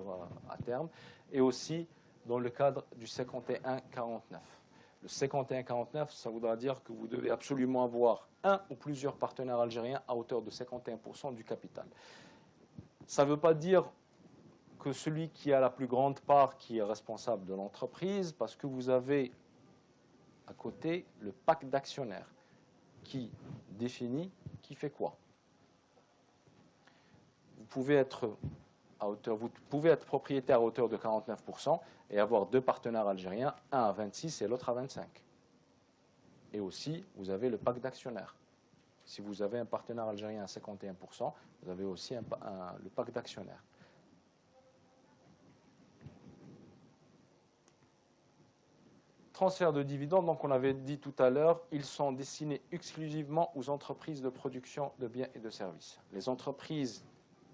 à terme. Et aussi dans le cadre du 51-49. Le 51-49, ça voudra dire que vous devez absolument avoir un ou plusieurs partenaires algériens à hauteur de 51% du capital. Ça ne veut pas dire que celui qui a la plus grande part qui est responsable de l'entreprise, parce que vous avez à côté le pacte d'actionnaires qui définit qui fait quoi. Vous pouvez être propriétaire à hauteur de 49% et avoir 2 partenaires algériens, un à 26 et l'autre à 25. Et aussi, vous avez le pacte d'actionnaires. Si vous avez un partenaire algérien à 51%, vous avez aussi le pacte d'actionnaires. Transfert de dividendes, donc on avait dit tout à l'heure, ils sont destinés exclusivement aux entreprises de production de biens et de services. Les entreprises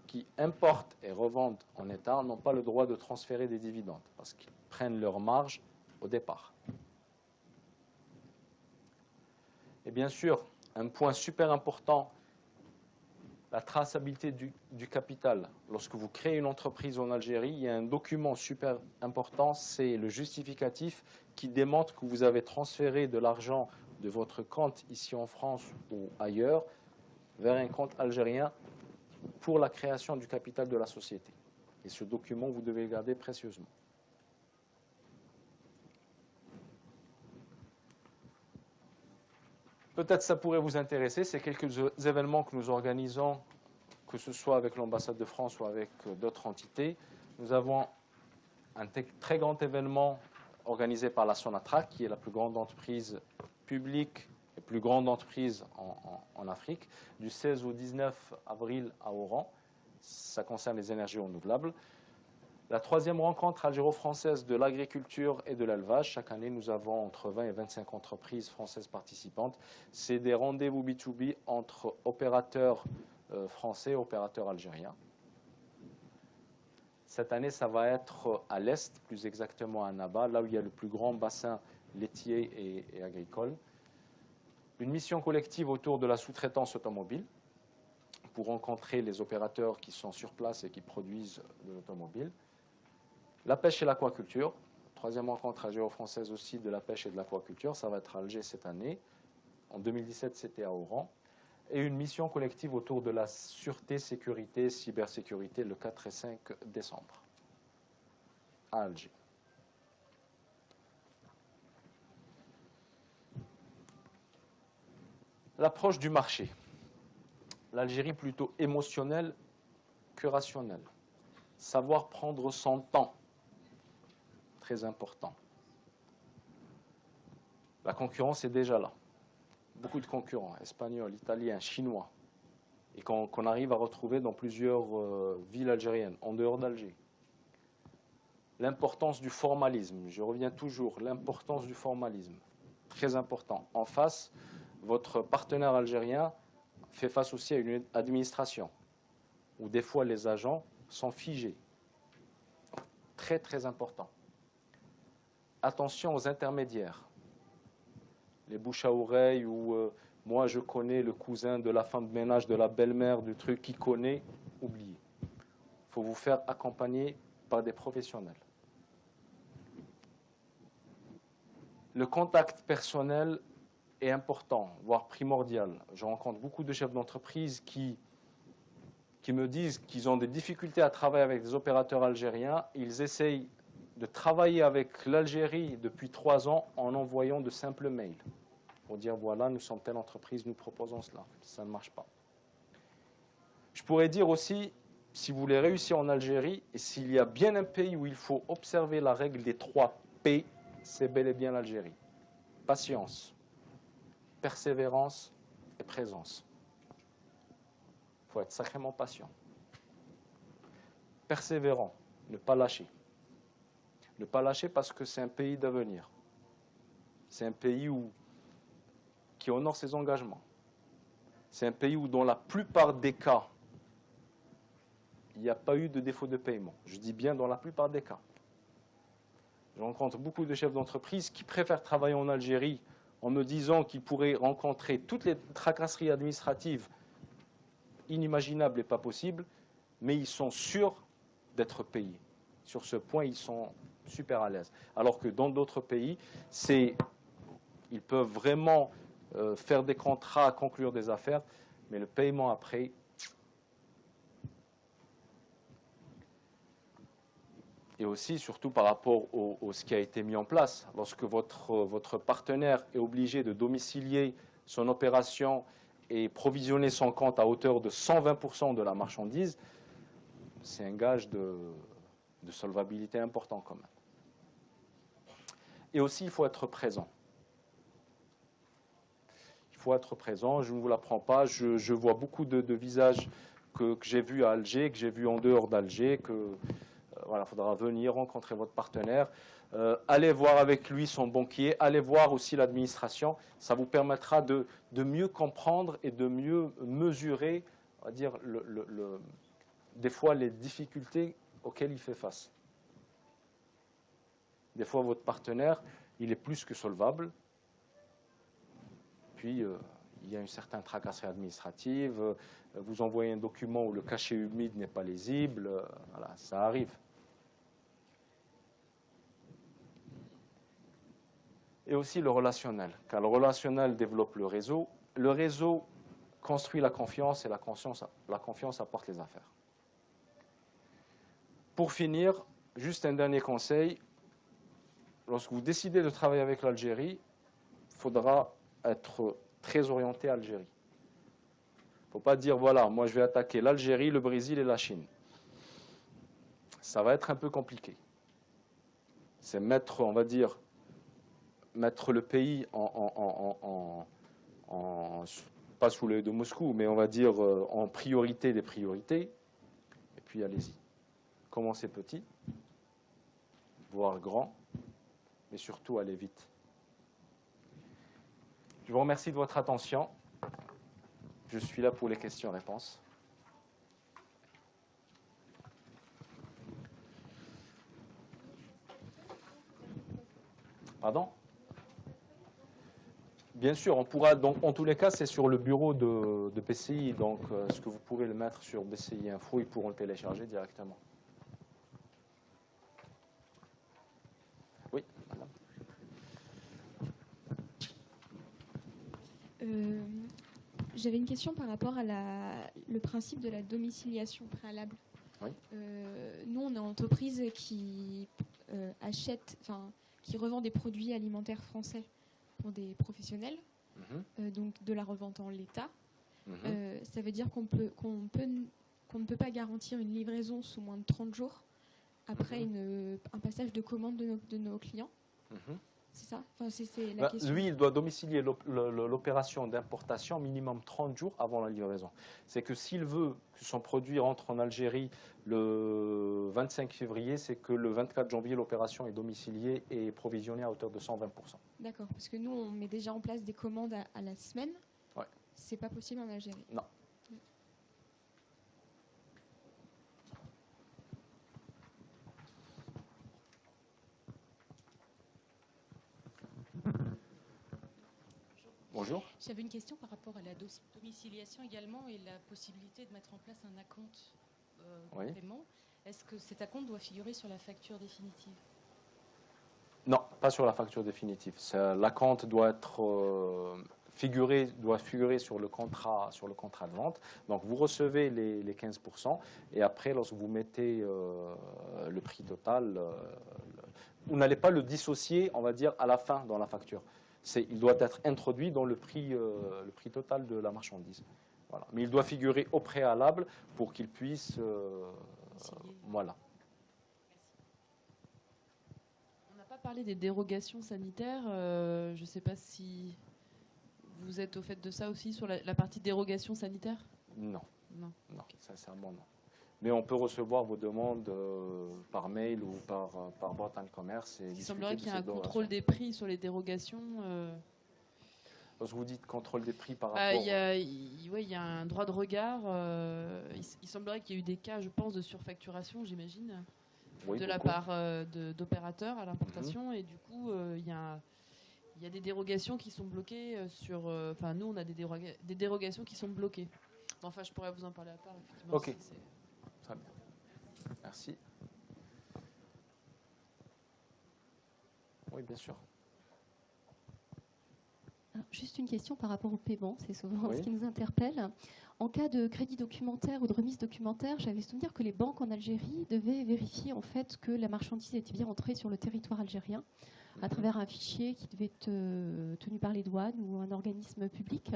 qui importent et revendent en état n'ont pas le droit de transférer des dividendes parce qu'ils prennent leur marge au départ. Et bien sûr, un point super important la traçabilité du capital. Lorsque vous créez une entreprise en Algérie, il y a un document super important, c'est le justificatif qui démontre que vous avez transféré de l'argent de votre compte ici en France ou ailleurs vers un compte algérien pour la création du capital de la société. Et ce document, vous devez le garder précieusement. Peut-être ça pourrait vous intéresser, c'est quelques événements que nous organisons, que ce soit avec l'ambassade de France ou avec d'autres entités. Nous avons un très grand événement organisé par la Sonatrach, qui est la plus grande entreprise publique et plus grande entreprise en Afrique, du 16 au 19 avril à Oran. Ça concerne les énergies renouvelables. La troisième rencontre algéro-française de l'agriculture et de l'élevage. Chaque année, nous avons entre 20 et 25 entreprises françaises participantes. C'est des rendez-vous B2B entre opérateurs français et opérateurs algériens. Cette année, ça va être à l'est, plus exactement à Naba, là où il y a le plus grand bassin laitier et agricole. Une mission collective autour de la sous-traitance automobile pour rencontrer les opérateurs qui sont sur place et qui produisent de l'automobile. La pêche et l'aquaculture, troisième rencontre algéro-française aussi de la pêche et de l'aquaculture, ça va être à Alger cette année. En 2017, c'était à Oran. Et une mission collective autour de la sûreté, sécurité, cybersécurité le 4 et 5 décembre à Alger. L'approche du marché. L'Algérie plutôt émotionnelle que rationnelle. Savoir prendre son temps. Très important. La concurrence est déjà là. Beaucoup de concurrents, espagnols, italiens, chinois, et qu'on arrive à retrouver dans plusieurs villes algériennes, en dehors d'Alger. L'importance du formalisme, je reviens toujours, l'importance du formalisme, très important. En face, votre partenaire algérien fait face aussi à une administration, où des fois les agents sont figés. Très, très important. Attention aux intermédiaires. Les bouches à oreille où moi je connais le cousin de la femme de ménage, de la belle-mère, du truc qui connaît, oubliez. Il faut vous faire accompagner par des professionnels. Le contact personnel est important, voire primordial. Je rencontre beaucoup de chefs d'entreprise qui me disent qu'ils ont des difficultés à travailler avec des opérateurs algériens. Ils essayent de travailler avec l'Algérie depuis 3 ans en envoyant de simples mails pour dire voilà, nous sommes telle entreprise, nous proposons cela. Ça ne marche pas. Je pourrais dire aussi, si vous voulez réussir en Algérie, et s'il y a bien un pays où il faut observer la règle des 3 P, c'est bel et bien l'Algérie. Patience, persévérance et présence. Il faut être sacrément patient. Persévérant, ne pas lâcher. Ne pas lâcher parce que c'est un pays d'avenir. C'est un pays qui honore ses engagements. C'est un pays où, dans la plupart des cas, il n'y a pas eu de défaut de paiement. Je dis bien dans la plupart des cas. Je rencontre beaucoup de chefs d'entreprise qui préfèrent travailler en Algérie en me disant qu'ils pourraient rencontrer toutes les tracasseries administratives inimaginables et pas possibles, mais ils sont sûrs d'être payés. Sur ce point, ils sont super à l'aise. Alors que dans d'autres pays, ils peuvent vraiment faire des contrats, conclure des affaires, mais le paiement après, et aussi surtout par rapport à ce qui a été mis en place, lorsque votre partenaire est obligé de domicilier son opération et provisionner son compte à hauteur de 120% de la marchandise, c'est un gage de solvabilité important quand même. Et aussi, il faut être présent. Il faut être présent, je ne vous l'apprends pas, je vois beaucoup de visages que j'ai vus à Alger, que j'ai vus en dehors d'Alger, voilà, il faudra venir rencontrer votre partenaire, allez voir avec lui son banquier, allez voir aussi l'administration, ça vous permettra de mieux comprendre et de mieux mesurer, on va dire, des fois les difficultés auxquelles il fait face. Des fois, votre partenaire, il est plus que solvable. Puis, il y a une certaine tracasserie administrative, vous envoyez un document où le cachet humide n'est pas lisible, voilà, ça arrive. Et aussi le relationnel, car le relationnel développe le réseau construit la confiance et la confiance apporte les affaires. Pour finir, juste un dernier conseil, lorsque vous décidez de travailler avec l'Algérie, il faudra être très orienté à l'Algérie. Il ne faut pas dire, voilà, moi je vais attaquer l'Algérie, le Brésil et la Chine. Ça va être un peu compliqué. C'est mettre, on va dire, mettre le pays pas sous l'œil de Moscou, mais on va dire en priorité des priorités, et puis allez-y. Commencez petit, voire grand, mais surtout allez vite. Je vous remercie de votre attention. Je suis là pour les questions-réponses. Pardon ? Bien sûr, on pourra, donc en tous les cas, c'est sur le bureau de PCI, donc ce que vous pouvez le mettre sur BCI Info, ils pourront le télécharger directement. Oui, madame. J'avais une question par rapport à le principe de la domiciliation préalable. Oui. Nous, on est une entreprise qui achète, enfin, qui revend des produits alimentaires français pour des professionnels, donc de la revente en l'état. Ça veut dire qu'on ne peut pas garantir une livraison sous moins de 30 jours après un passage de commande de nos clients. C'est ça, enfin, c'est la question. Lui, il doit domicilier l'opération d'importation minimum 30 jours avant la livraison. C'est que s'il veut que son produit rentre en Algérie le 25 février, c'est que le 24 janvier, l'opération est domiciliée et provisionnée à hauteur de 120%. D'accord, parce que nous, on met déjà en place des commandes à la semaine. Ouais. C'est pas possible en Algérie. Non. Bonjour. J'avais une question par rapport à la domiciliation également et la possibilité de mettre en place un acompte de paiement. Est-ce que cet acompte doit figurer sur la facture définitive? Non, pas sur la facture définitive. L'acompte doit figurer sur le contrat de vente. Donc vous recevez les 15% et après, lorsque vous mettez le prix total, vous n'allez pas le dissocier, on va dire, à la fin dans la facture. Il doit être introduit dans le prix total de la marchandise. Voilà. Mais il doit figurer au préalable pour qu'il puisse... voilà. On n'a pas parlé des dérogations sanitaires. Je ne sais pas si vous êtes au fait de ça aussi, sur la partie dérogation sanitaire. Non. Non, Sincèrement, non. Mais on peut recevoir vos demandes par mail ou par boîte en commerce. Il semblerait qu'il y ait un contrôle des prix sur les dérogations. Lorsque vous dites contrôle des prix par rapport... Il y a un droit de regard. Il semblerait qu'il y ait eu des cas, je pense, de surfacturation, j'imagine, de la part d'opérateurs à l'importation. Et du coup, il y a des dérogations qui sont bloquées sur... Enfin, nous, on a des dérogations qui sont bloquées. Enfin, je pourrais vous en parler à part, effectivement. Ok. Très bien. Merci. Oui, bien sûr. Alors, juste une question par rapport au paiement, c'est souvent ce qui nous interpelle. En cas de crédit documentaire ou de remise documentaire, j'avais souvenir que les banques en Algérie devaient vérifier en fait que la marchandise était bien entrée sur le territoire algérien à travers un fichier qui devait être tenu par les douanes ou un organisme public.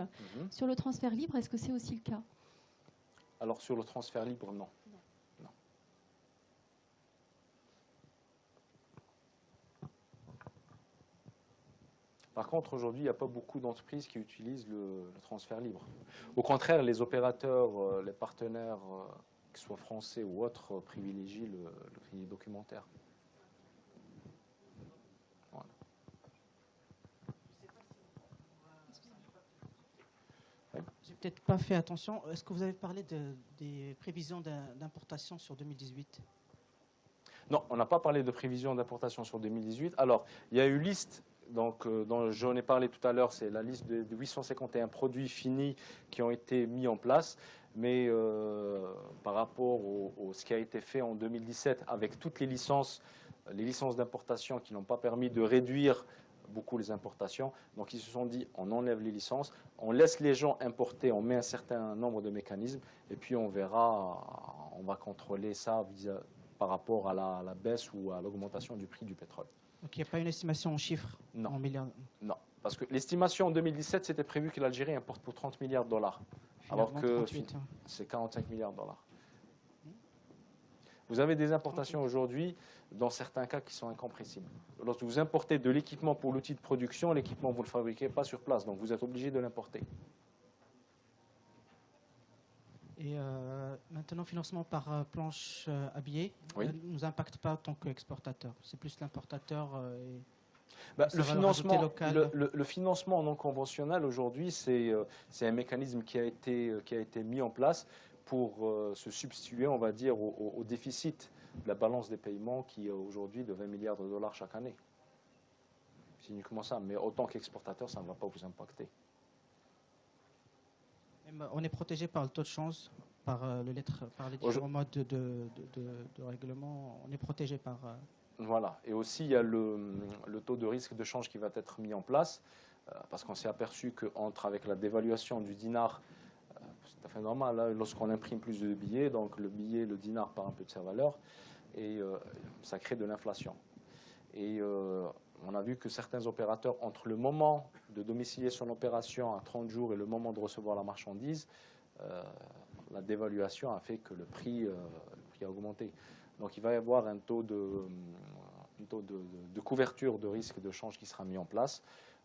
Sur le transfert libre, est-ce que c'est aussi le cas? Alors sur le transfert libre, non. Par contre, aujourd'hui, il n'y a pas beaucoup d'entreprises qui utilisent le transfert libre. Au contraire, les opérateurs, les partenaires, qu'ils soient français ou autres, privilégient le crédit documentaire. Voilà. J'ai peut-être pas fait attention. Est-ce que vous avez parlé des prévisions d'importation sur 2018? Non, on n'a pas parlé de prévisions d'importation sur 2018. Alors, il y a eu liste donc j'en ai parlé tout à l'heure, c'est la liste de 851 produits finis qui ont été mis en place. Mais par rapport ce qui a été fait en 2017 avec toutes les licences d'importation qui n'ont pas permis de réduire beaucoup les importations, donc ils se sont dit on enlève les licences, on laisse les gens importer, on met un certain nombre de mécanismes et puis on verra, on va contrôler ça par rapport à la baisse ou à l'augmentation du prix du pétrole. Donc il n'y a pas une estimation en chiffres? Non. En milliards? Non, parce que l'estimation en 2017, c'était prévu que l'Algérie importe pour 30 milliards de dollars. Alors que c'est 45 milliards de dollars. Vous avez des importations aujourd'hui, dans certains cas, qui sont incompressibles. Lorsque vous importez de l'équipement pour l'outil de production, l'équipement, vous ne le fabriquez pas sur place, donc vous êtes obligé de l'importer. Et maintenant, financement par planche habillée, oui. Ne nous impacte pas en tant qu'exportateur. C'est plus l'importateur le financement non conventionnel aujourd'hui, c'est un mécanisme qui a été mis en place pour se substituer, on va dire, au déficit de la balance des paiements qui est aujourd'hui de 20 milliards de dollars chaque année. C'est uniquement ça, mais autant qu'exportateur, ça ne va pas vous impacter. On est protégé par le taux de change, par les différents modes de règlement. On est protégé par... Voilà. Et aussi, il y a le taux de risque de change qui va être mis en place, parce qu'on s'est aperçu qu'avec la dévaluation du dinar, c'est tout à fait normal, hein, lorsqu'on imprime plus de billets, donc le dinar perd un peu de sa valeur, et ça crée de l'inflation. Et on a vu que certains opérateurs, entre le moment de domicilier son opération à 30 jours et le moment de recevoir la marchandise, la dévaluation a fait que le prix a augmenté. Donc il va y avoir un taux de couverture de risque de change qui sera mis en place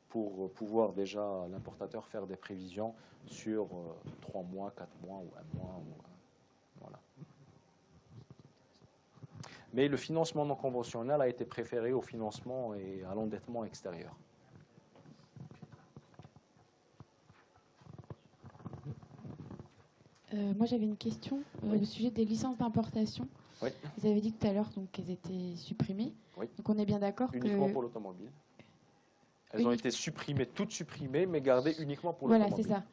pour pouvoir déjà l'importateur faire des prévisions sur 3 mois, 4 mois ou 1 mois. Voilà. Mais le financement non conventionnel a été préféré au financement et à l'endettement extérieur. Moi j'avais une question au sujet des licences d'importation. Oui. Vous avez dit tout à l'heure qu'elles étaient supprimées. Oui. Donc on est bien d'accord que... Uniquement pour l'automobile. Elles ont été supprimées, toutes supprimées, mais gardées uniquement pour l'automobile. Voilà, c'est ça.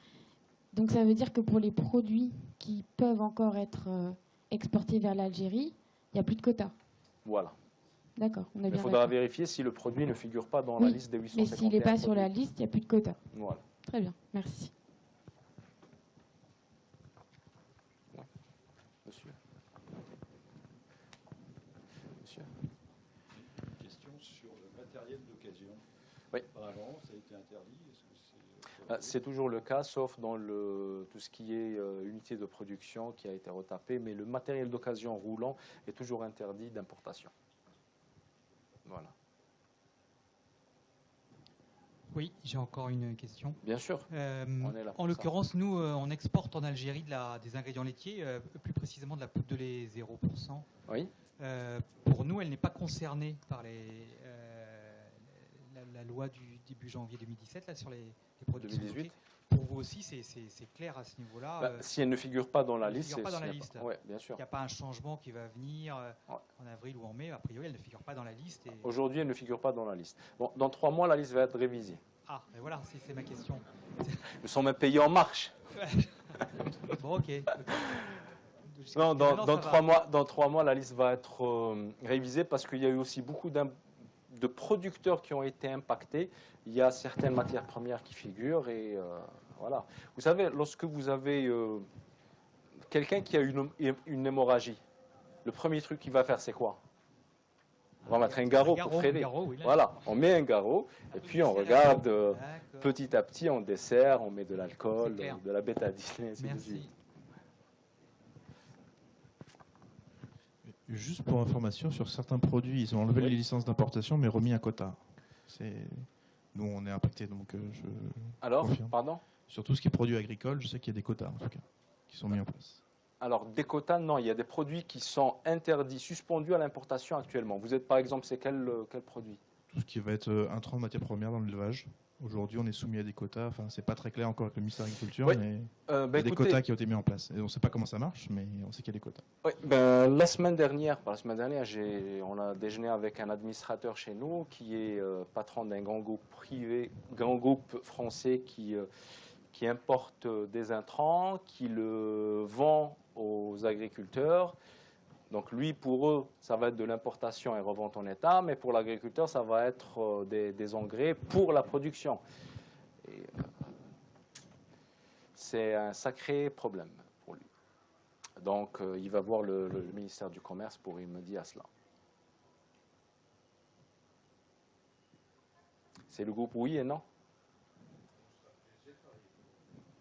Donc ça veut dire que pour les produits qui peuvent encore être exportés vers l'Algérie, il n'y a plus de quotas. Voilà. D'accord, on est bien d'accord. Il faudra vérifier si le produit ne figure pas dans la liste des 851 mais s'il n'est pas sur la liste, il n'y a plus de quotas. Voilà. Très bien, merci. Monsieur. Une question sur le matériel d'occasion. Oui. Avant, ça a été interdit. C'est toujours le cas, sauf dans tout ce qui est unité de production qui a été retapé, mais le matériel d'occasion roulant est toujours interdit d'importation. Voilà. Oui, j'ai encore une question. Bien sûr. On est là en l'occurrence, nous, on exporte en Algérie des ingrédients laitiers, plus précisément de la poudre de lait 0%. Oui. Pour nous, elle n'est pas concernée par la loi du début janvier 2017 là, sur les produits 2018. Pour vous aussi, c'est clair à ce niveau-là. Si elle ne figure pas dans la liste, ouais, bien sûr. Il n'y a pas un changement qui va venir en avril ou en mai. A priori, elle ne figure pas dans la liste. Aujourd'hui, elle ne figure pas dans la liste. Bon, dans 3 mois, la liste va être révisée. Ah, et voilà, c'est ma question. Nous sommes un pays en marche. Bon, ok. Non, dans 3 mois, la liste va être révisée parce qu'il y a eu aussi beaucoup de producteurs qui ont été impactés. Il y a certaines matières premières qui figurent et voilà. Vous savez, lorsque vous avez quelqu'un qui a une hémorragie, le premier truc qu'il va faire, c'est quoi? On va mettre un garrot pour freiner. Voilà, on met un garrot et puis on regarde petit à petit, on dessert, on met de l'alcool, de la bétadine, ainsi de suite. Juste pour information, sur certains produits, ils ont enlevé les licences d'importation mais remis un quota. Nous, on est impacté, donc je confirme. Pardon? Sur tout ce qui est produits agricoles, je sais qu'il y a des quotas, en tout cas, qui sont mis en place. Alors, des quotas, non. Il y a des produits qui sont interdits, suspendus à l'importation actuellement. Vous êtes, par exemple, c'est quel produit? Tout ce qui va être intrant de matières premières dans l'élevage. Aujourd'hui, on est soumis à des quotas. Enfin, c'est pas très clair encore avec le ministère de l'Agriculture, oui. mais il y a des quotas qui ont été mis en place. Et on ne sait pas comment ça marche, mais on sait qu'il y a des quotas. Oui, la semaine dernière, on a déjeuné avec un administrateur chez nous qui est patron d'un grand groupe privé, grand groupe français qui importe des intrants, qui le vend aux agriculteurs. Donc lui, pour eux, ça va être de l'importation et revente en état, mais pour l'agriculteur, ça va être des engrais pour la production. C'est un sacré problème pour lui. Donc il va voir le ministère du Commerce pour y me dire cela. C'est le groupe oui et non?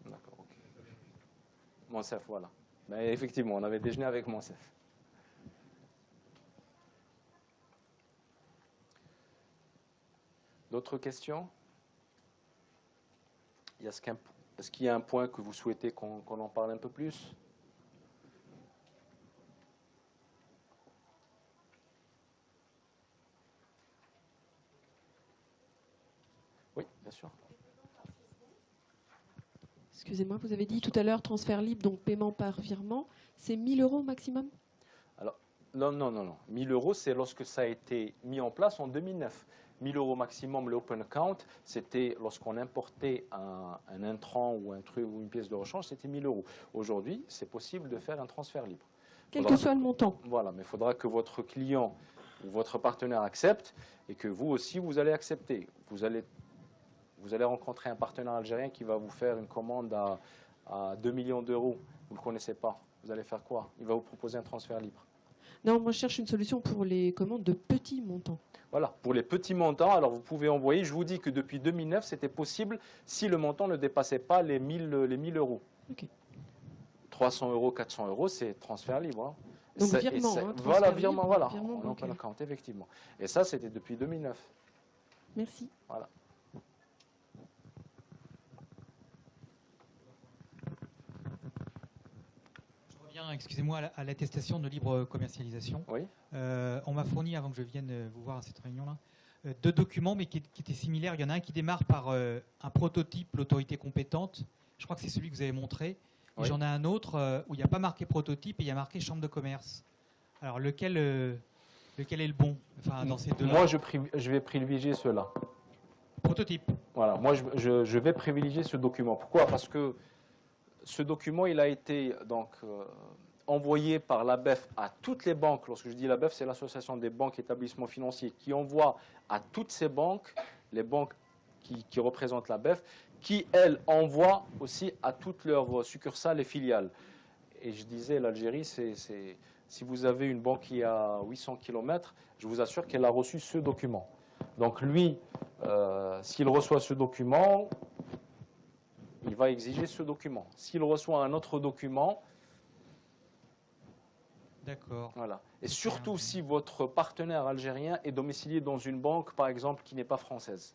D'accord, ok. Monsef, voilà. Mais effectivement, on avait déjeuné avec Monsef. D'autres questions? Est-ce qu'il y a un point que vous souhaitez qu'on en parle un peu plus? Oui, bien sûr. Excusez-moi, vous avez dit tout à l'heure transfert libre, donc paiement par virement. C'est 1 000 € maximum? Alors, non. 1 000 €, c'est lorsque ça a été mis en place en 2009. 1 000 € maximum, l'open account, c'était lorsqu'on importait un intrant ou un truc ou une pièce de rechange, c'était 1 000 €. Aujourd'hui, c'est possible de faire un transfert libre. Quel que soit le montant. Voilà, mais il faudra que votre client ou votre partenaire accepte et que vous aussi, vous allez accepter. Vous allez rencontrer un partenaire algérien qui va vous faire une commande à 2 millions d'euros. Vous ne le connaissez pas. Vous allez faire quoi? Il va vous proposer un transfert libre. Non, moi je cherche une solution pour les commandes de petits montants. Voilà, pour les petits montants, alors vous pouvez envoyer, je vous dis que depuis 2009, c'était possible si le montant ne dépassait pas les 1 000 €. Okay. 300 €, 400 €, c'est transfert libre. Hein. Donc virement, voilà, virement, libre, voilà, virement on peut l'account, effectivement. Et ça, c'était depuis 2009. Merci. Voilà. Excusez-moi, à l'attestation de libre commercialisation. Oui. On m'a fourni, avant que je vienne vous voir à cette réunion-là, 2 documents, mais qui étaient similaires. Il y en a un qui démarre par un prototype, l'autorité compétente. Je crois que c'est celui que vous avez montré. Et oui. J'en ai un autre où il n'y a pas marqué prototype et il y a marqué chambre de commerce. Alors, lequel est le bon, enfin, dans ces deux-là? Moi, je vais privilégier ceux-là. Prototype. Voilà, moi, je vais privilégier ce document. Pourquoi? Parce que ce document, il a été donc envoyé par l'ABEF à toutes les banques. Lorsque je dis l'ABEF, c'est l'Association des banques et établissements financiers qui envoie à toutes ces banques, les banques qui représentent l'ABEF, qui, elles, envoient aussi à toutes leurs succursales et filiales. Et je disais, l'Algérie, si vous avez une banque qui est à 800 km, je vous assure qu'elle a reçu ce document. Donc lui, s'il reçoit ce document, il va exiger ce document. S'il reçoit un autre document, d'accord. Voilà. Et surtout si votre partenaire algérien est domicilié dans une banque, par exemple, qui n'est pas française.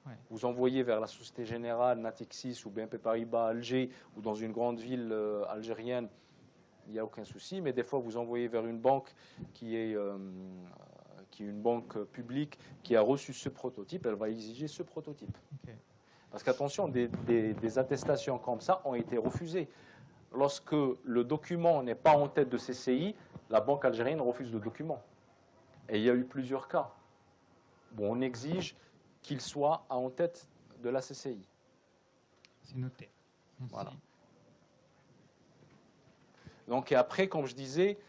Ouais. Vous envoyez vers la Société Générale, Natixis ou BNP Paribas, Alger, ou dans une grande ville algérienne, il n'y a aucun souci. Mais des fois, vous envoyez vers une banque qui est une banque publique qui a reçu ce prototype, elle va exiger ce prototype. Okay. Parce qu'attention, des attestations comme ça ont été refusées. Lorsque le document n'est pas en tête de CCI, la banque algérienne refuse le document. Et il y a eu plusieurs cas. Bon, on exige qu'il soit en tête de la CCI. C'est noté. Merci. Voilà. Donc, et après, comme je disais,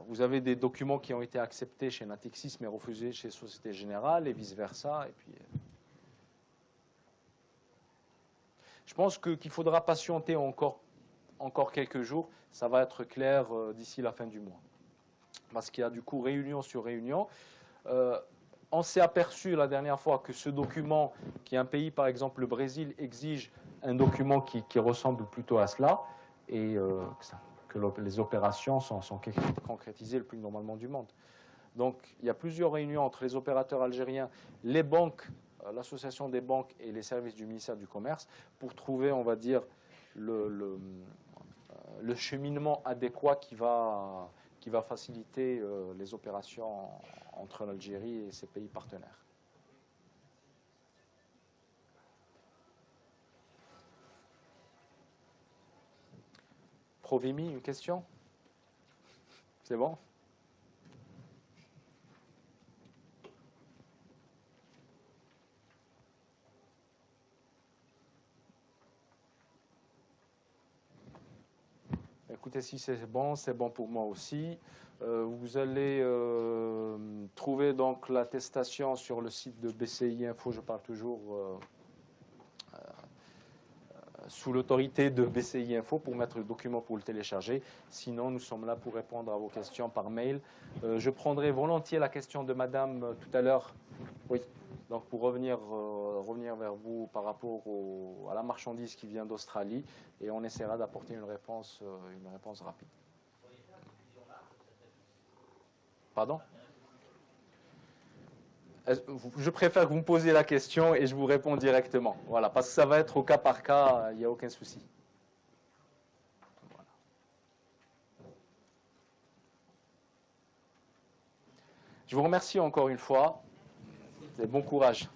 vous avez des documents qui ont été acceptés chez Natixis mais refusés chez Société Générale et vice-versa. Et puis, je pense qu'il faudra patienter encore quelques jours. Ça va être clair d'ici la fin du mois. Parce qu'il y a du coup réunion sur réunion. On s'est aperçu la dernière fois que ce document, qui est un pays, par exemple le Brésil, exige un document qui ressemble plutôt à cela. Et que les opérations sont concrétisées le plus normalement du monde. Donc, il y a plusieurs réunions entre les opérateurs algériens, les banques, l'association des banques et les services du ministère du Commerce pour trouver, on va dire, le cheminement adéquat qui va qui va faciliter les opérations entre l'Algérie et ses pays partenaires. Provimi, une question? C'est bon? Écoutez, si c'est bon pour moi aussi. Vous allez trouver donc l'attestation sur le site de BCI Info. Je parle toujours sous l'autorité de BCI Info pour mettre le document pour le télécharger. Sinon, nous sommes là pour répondre à vos questions par mail. Je prendrai volontiers la question de madame tout à l'heure. Oui. Donc, pour revenir vers vous par rapport à la marchandise qui vient d'Australie, et on essaiera d'apporter une réponse rapide. Pardon? Je préfère que vous me posiez la question et je vous réponds directement. Voilà, parce que ça va être au cas par cas, il n'y a aucun souci. Voilà. Je vous remercie encore une fois et bon courage.